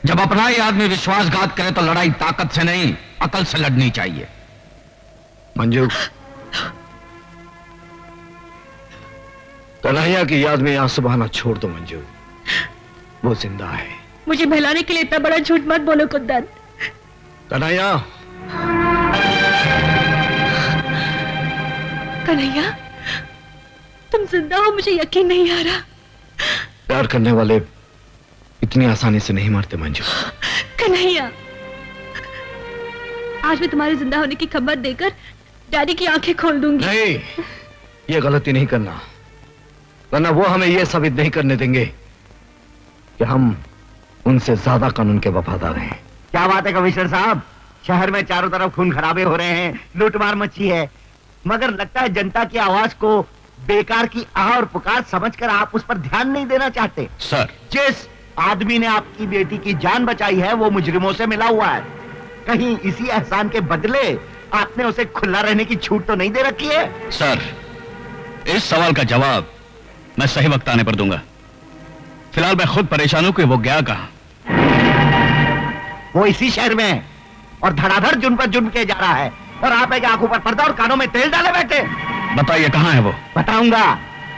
जब अपना ही आदमी विश्वासघात करे तो लड़ाई ताकत से नहीं अकल से लड़नी चाहिए। मंजू, कन्हैया की याद में यहां सुबहाना छोड़ दो मंजू। वो जिंदा है। मुझे बहलाने के लिए इतना बड़ा झूठ मत बोलो कुंदन। कन्हैया, कन्हैया, तुम जिंदा हो, मुझे यकीन नहीं आ रहा। प्यार करने वाले इतनी आसानी से नहीं मरते मंजू। कन्हैया, आज मैं तुम्हारे जिंदा होने की खबर देकर डैडी की आंखें खोल दूंगी। नहीं, ये गलती नहीं करना, वरना वो हमें ये साबित नहीं करने देंगे कि हम उनसे ज्यादा कानून के वफादार हैं। क्या बात है कमिश्नर साहब, शहर में चारों तरफ खून खराबे हो रहे हैं, लूटमार मची है, मगर लगता है जनता की आवाज को बेकार की आह और पुकार समझकर आप उस पर ध्यान नहीं देना चाहते। सर, जिस आदमी ने आपकी बेटी की जान बचाई है वो मुजरिमों से मिला हुआ है। कहीं इसी एहसान के बदले आपने उसे खुला रहने की छूट तो नहीं दे रखी है? सर, इस सवाल का जवाब मैं सही वक्त आने पर दूंगा। फिलहाल मैं खुद परेशान हूं कि वो गया कहां। वो इसी शहर में है और धड़ाधड़ जुर्म पर जुर्म किया जा रहा है, और आप एक आंखों पर पर्दा और कानों में तेल डाले बैठे। बताइए कहां है वो? बताऊंगा,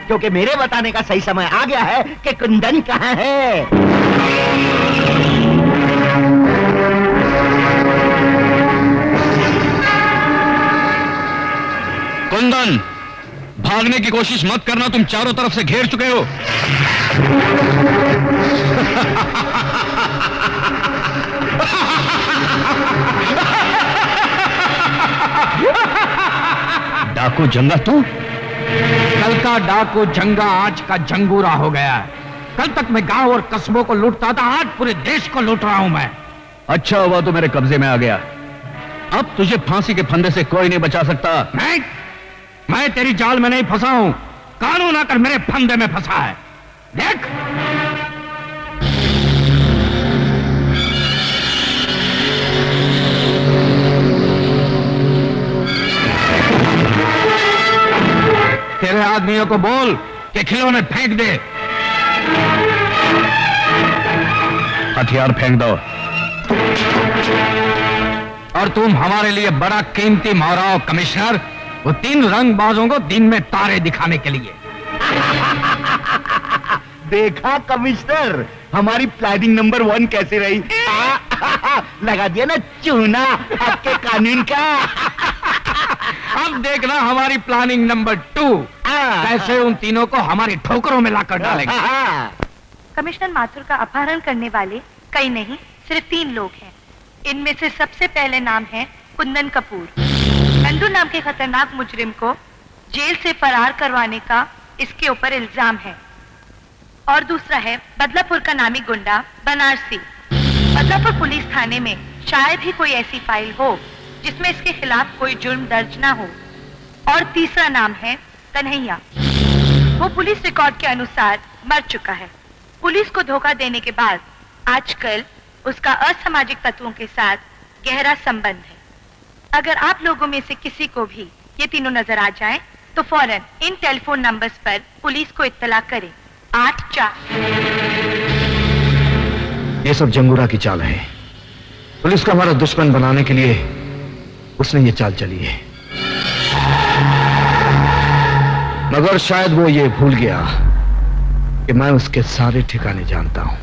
क्योंकि मेरे बताने का सही समय आ गया है कि कुंदन कहां है। कुंदन, भागने की कोशिश मत करना, तुम चारों तरफ से घेर चुके हो। डाकू जंगा तू? कल का डाकू जंगा आज का जंगूरा हो गया है। कल तक मैं गांव और कस्बों को लूटता था, आज पूरे देश को लूट रहा हूं मैं। अच्छा हुआ तो मेरे कब्जे में आ गया। अब तुझे फांसी के फंदे से कोई नहीं बचा सकता। मैं तेरी जाल में नहीं फंसा हूं, कानून आकर मेरे फंदे में फंसा है। देख, तेरे आदमियों को बोल कि खिलौने फेंक दे। हथियार फेंक दो। और तुम हमारे लिए बड़ा कीमती माराओ कमिश्नर, वो 3 रंगबाजों को दिन में तारे दिखाने के लिए। देखा कमिश्नर, हमारी प्लानिंग नंबर 1 कैसी रही? लगा दिया ना चूना आपके कानून का। अब देखना हमारी प्लानिंग नंबर 2 कैसे उन तीनों को हमारी ठोकरों में लाकर डालेंगे। कमिश्नर माथुर का अपहरण करने वाले कई नहीं, सिर्फ 3 लोग हैं। इनमें से सबसे पहले नाम है कुंदन कपूर। नंदू नाम के खतरनाक मुजरिम को जेल से फरार करवाने का इसके ऊपर इल्जाम है। और दूसरा है बदलापुर का नामी गुंडा बनारसी। बदलापुर पुलिस थाने में शायद ही कोई ऐसी फाइल हो जिसमें इसके खिलाफ कोई जुर्म दर्ज ना हो। और तीसरा नाम है कन्हैया। वो पुलिस रिकॉर्ड के अनुसार मर चुका है। पुलिस को धोखा देने के बाद आजकल उसका असामाजिक तत्वों के साथ गहरा संबंध है। अगर आप लोगों में से किसी को भी ये तीनों नजर आ जाएं, तो फौरन इन टेलीफोन नंबर्स पर पुलिस को इत्तला करें। 84। ये सब जंगूरा की चाल है। पुलिस को हमारा दुश्मन बनाने के लिए उसने ये चाल चली है, मगर शायद वो ये भूल गया कि मैं उसके सारे ठिकाने जानता हूं।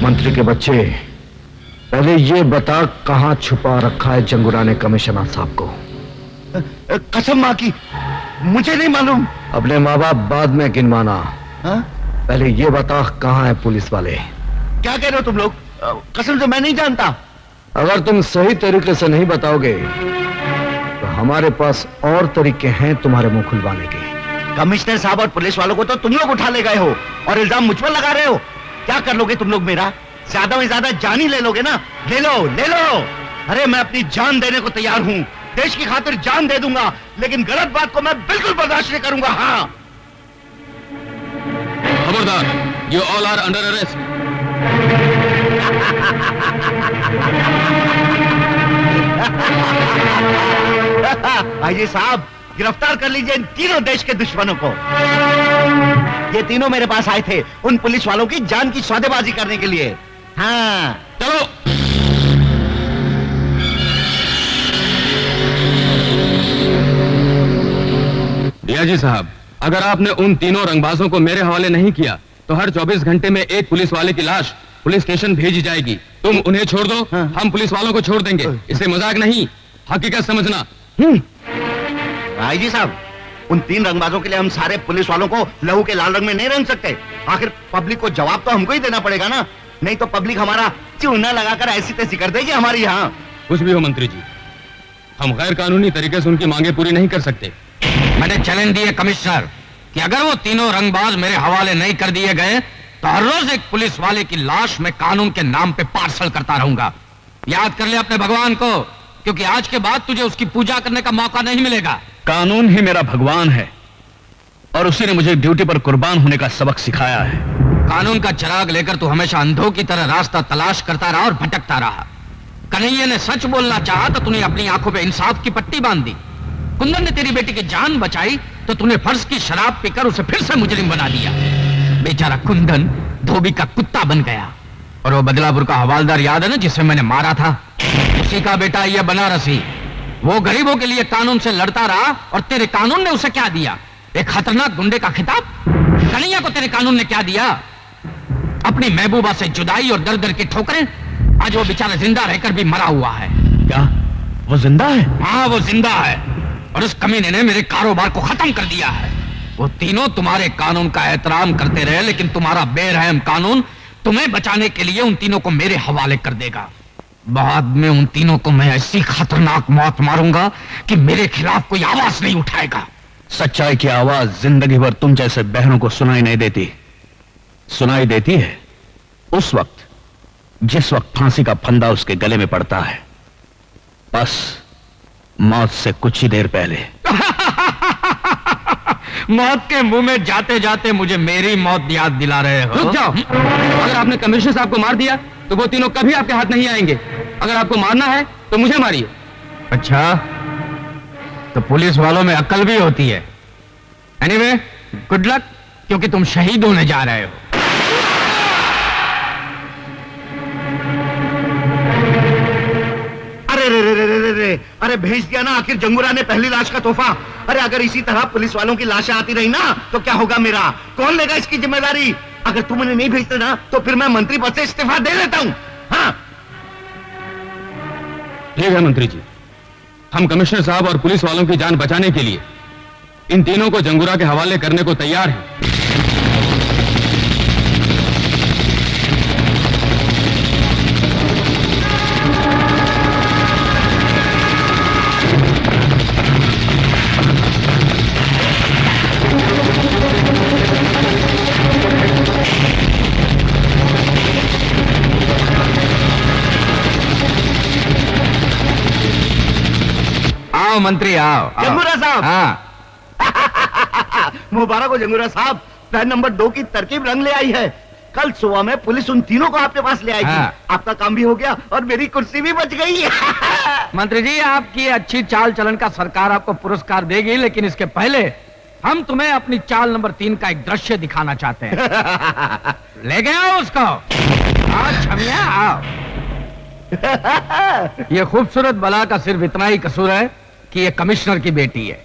मंत्री के बच्चे, पहले ये बता कहां छुपा रखा है जंगूरा ने कमिश्नर साहब को? कसम मां की, मुझे नहीं मालूम। अपने माँ बाप बाद में गिनवाना, पहले ये बता कहां है पुलिस वाले? क्या कह रहे हो तुम लोग? कसम से मैं नहीं जानता। अगर तुम सही तरीके से नहीं बताओगे तो हमारे पास और तरीके हैं तुम्हारे मुंह खुलवाने के। कमिश्नर साहब और पुलिस वालों को तो तुम लोग उठा ले गए हो और इल्जाम मुझ पर लगा रहे हो। क्या कर लोगे तुम लोग मेरा? ज्यादा में ज्यादा जान ही ले लोगे ना? ले लो, ले लो। अरे मैं अपनी जान देने को तैयार हूं, देश की खातिर जान दे दूंगा, लेकिन गलत बात को मैं बिल्कुल बर्दाश्त नहीं करूंगा। हाँ, खबरदार, you all are under arrest. आइए साहब, गिरफ्तार कर लीजिए इन तीनों देश के दुश्मनों को। ये तीनों मेरे पास आए थे उन पुलिस वालों की जान की सौदेबाजी करने के लिए। हाँ, चलो। डीआईजी साहब, अगर आपने उन तीनों रंगबाजों को मेरे हवाले नहीं किया तो हर 24 घंटे में एक पुलिस वाले की लाश पुलिस स्टेशन भेजी जाएगी। तुम उन्हें छोड़ दो, हम पुलिस वालों को छोड़ देंगे। इसे मजाक नहीं, हकीकत समझना। आईजी साहब, उन 3 रंगबाजों के लिए हम सारे पुलिस वालों को लहू के लाल रंग में नहीं रंग सकते। आखिर पब्लिक को जवाब तो हमको ही देना पड़ेगा ना, नहीं तो पब्लिक हमारा चूना लगाकर ऐसी तैसी कर देगी हमारी यहाँ। कुछ भी हो मंत्री जी, हम गैर कानूनी तरीके से उनकी मांगे पूरी नहीं कर सकते। मैंने चैलेंज दिए कमिश्नर कि अगर वो तीनों रंगबाज मेरे हवाले नहीं कर दिए गए तो हर रोज एक पुलिस वाले की लाश मैं कानून के नाम पे पार्सल करता रहूंगा। याद कर ले अपने भगवान को, क्योंकि आज के बाद तुझे उसकी पूजा करने का मौका नहीं मिलेगा। कानून ही मेरा भगवान है और उसी ने मुझे ड्यूटी पर कुर्बान होने का सबक सिखाया है। कानून का चिराग लेकर तू हमेशा अंधों की तरह रास्ता तलाश करता रहा और भटकता रहा। कन्हैया ने सच बोलना चाहा तो तूने अपनी आंखों पे इंसाफ की पट्टी बांध दी। कुंदन ने तेरी बेटी की जान बचाई तो तूने फर्ज की शराब पीकर उसे फिर से मुजरिम बना दिया। बेचारा कुंदन धोबी का कुत्ता बन गया। और वो बदलापुर का हवालदार याद है ना, जिसे मैंने मारा था? उसी का बेटा ये बनारसी। वो गरीबों के लिए कानून से लड़ता रहा और तेरे कानून ने उसे क्या दिया? एक खतरनाक गुंडे का खिताब। कन्हैया को तेरे कानून ने क्या दिया? अपनी महबूबा से जुदाई और दर दर की ठोकरें। आज वो बेचारा जिंदा रहकर भी मरा हुआ है। क्या वो जिंदा है? हाँ, वो जिंदा है और उस कमीने ने मेरे कारोबार को खत्म कर दिया है। वो तीनों तुम्हारे कानून का एहतराम करते रहे, लेकिन तुम्हारा बेरहम कानून तुम्हें बचाने के लिए उन तीनों को मेरे हवाले कर देगा। बाद में उन तीनों को मैं ऐसी खतरनाक मौत मारूंगा कि मेरे खिलाफ कोई आवाज नहीं उठाएगा। सच्चाई की आवाज जिंदगी भर तुम जैसे बहनों को सुनाई नहीं देती। सुनाई देती है उस वक्त जिस वक्त फांसी का फंदा उसके गले में पड़ता है, बस मौत से कुछ ही देर पहले। मौत के मुंह में जाते जाते मुझे मेरी मौत याद दिला रहे हो। रुक जाओ। अगर आपने कमिश्नर साहब को मार दिया तो वो तीनों कभी आपके हाथ नहीं आएंगे। अगर आपको मारना है तो मुझे मारिए। अच्छा, तो पुलिस वालों में अक्ल भी होती है। एनीवे, गुड लक, क्योंकि तुम शहीद होने जा रहे हो। अरे भेज दिया ना आखिर जंगूरा ने पहली लाश का तोहफा। अरे अगर इसी तरह पुलिस वालों की लाशें आती रही ना तो क्या होगा मेरा? कौन लेगा इसकी जिम्मेदारी? अगर तुम उन्हें नहीं भेजते ना तो फिर मैं मंत्री पद से इस्तीफा दे देता हूं। हाँ, ठीक है मंत्री जी, हम कमिश्नर साहब और पुलिस वालों की जान बचाने के लिए इन तीनों को जंगूरा के हवाले करने को तैयार हैं। आओ मंत्री, आओ। जंगूरा साहब। हाँ। मुबारक हो जंगूरा साहब, प्लान नंबर 2 की तरकीब रंग ले आई है। कल सुबह में पुलिस उन तीनों को आपके पास ले आएगी। हाँ। आपका काम भी हो गया और मेरी कुर्सी भी बच गई। मंत्री जी, आपकी अच्छी चाल चलन का सरकार आपको पुरस्कार देगी, लेकिन इसके पहले हम तुम्हें अपनी चाल नंबर 3 का एक दृश्य दिखाना चाहते हैं। ले गए आओ उसको। आओ छमिया, आओ। ये खूबसूरत बला का सिर्फ इतना ही कसूर है कि ये कमिश्नर की बेटी है।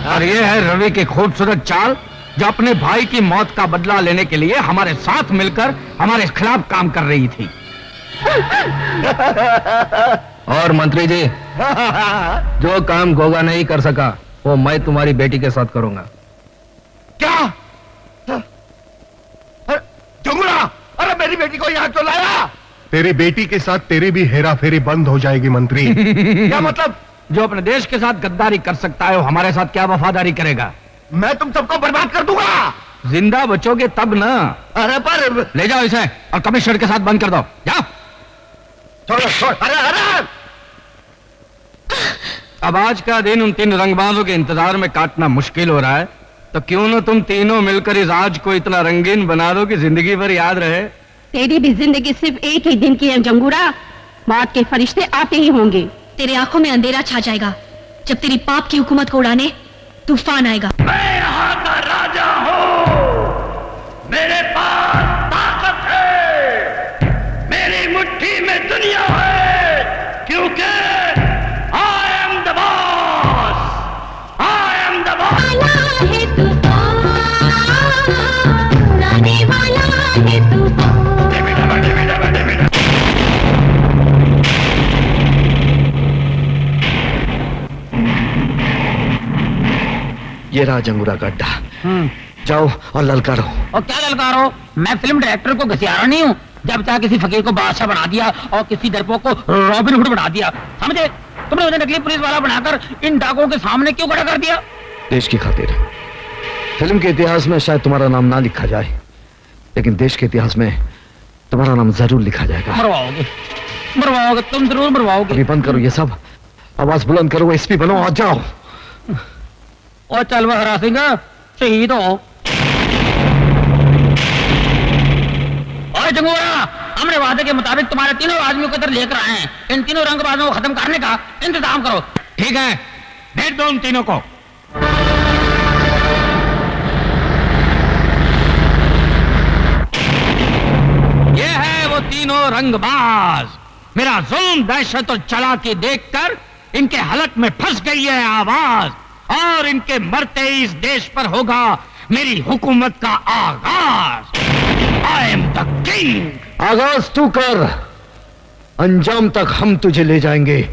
और ये है रवि की खूबसूरत चाल, जो अपने भाई की मौत का बदला लेने के लिए हमारे साथ मिलकर हमारे खिलाफ काम कर रही थी। और मंत्री जी, जो काम गोगा नहीं कर सका वो मैं तुम्हारी बेटी के साथ करूंगा। क्या? जंगूरा, अरे मेरी बेटी को यहाँ क्यों लाया? तेरी बेटी के साथ तेरी भी हेरा फेरी बंद हो जाएगी मंत्री। क्या मतलब? जो अपने देश के साथ गद्दारी कर सकता है वो हमारे साथ क्या वफादारी करेगा? मैं तुम सबको बर्बाद कर दूंगा। जिंदा बचोगे तब ना। अरे पर ले जाओ इसे और कमिश्नर के साथ बंद कर दो। जाओ। छोड़। अरे अब आज का दिन उन 3 रंगबाजों के इंतजार में काटना मुश्किल हो रहा है, तो क्यों ना तुम तीनों मिलकर इस आज को इतना रंगीन बना दो कि जिंदगी भर याद रहे। तेरी भी जिंदगी सिर्फ एक ही दिन की है जंगूरा। मौत के फरिश्ते आते ही होंगे। तेरे आंखों में अंधेरा छा जाएगा जब तेरी पाप की हुकूमत को उड़ाने तूफान आएगा। मैं यहाँ का राजा हूँ, मेरे पास ताकत है, मेरी मुट्ठी में दुनिया है, क्योंकि ये रहा जंगूरा गड्ढा। जाओ और ललकारो। और क्या ललकारो? मैं फिल्म डायरेक्टर को घसियारा नहीं हूँ। जब चाहे किसी फकीर को बादशाह बना दिया और किसी डरपोक को रॉबिन हुड बना दिया। समझे? तुमने मुझे नकली पुलिस वाला बनाकर इन डाकुओं के सामने क्यों खड़ा कर दिया? देश की खातिर। फिल्म के इतिहास में शायद तुम्हारा नाम ना लिखा जाए, लेकिन देश के इतिहास में तुम्हारा नाम जरूर लिखा जाएगा। मरवाओगे, मरवाओगे, तुम जरूर मरवाओगे। अभी बंद करो ये सब, आवाज बुलंद करो, एसपी बनो और जाओ। और चल वह हरा सिंह, शहीद हो। और जंगूरा, हमने वादे के मुताबिक तुम्हारे तीनों आदमियों को इधर लेकर आए हैं। इन तीनों रंगबाजों को खत्म करने का इंतजाम करो। ठीक है, भेज दो उन तीनों को। ये है वो तीनों रंगबाज। मेरा जुल्म, दहशत और चालाकी देखकर इनके हलक में फंस गई है आवाज, और इनके मरते ही इस देश पर होगा मेरी हुकूमत का आगाज। I am the king. आगाज तू कर, अंजाम तक हम तुझे ले जाएंगे।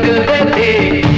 दिल दे दे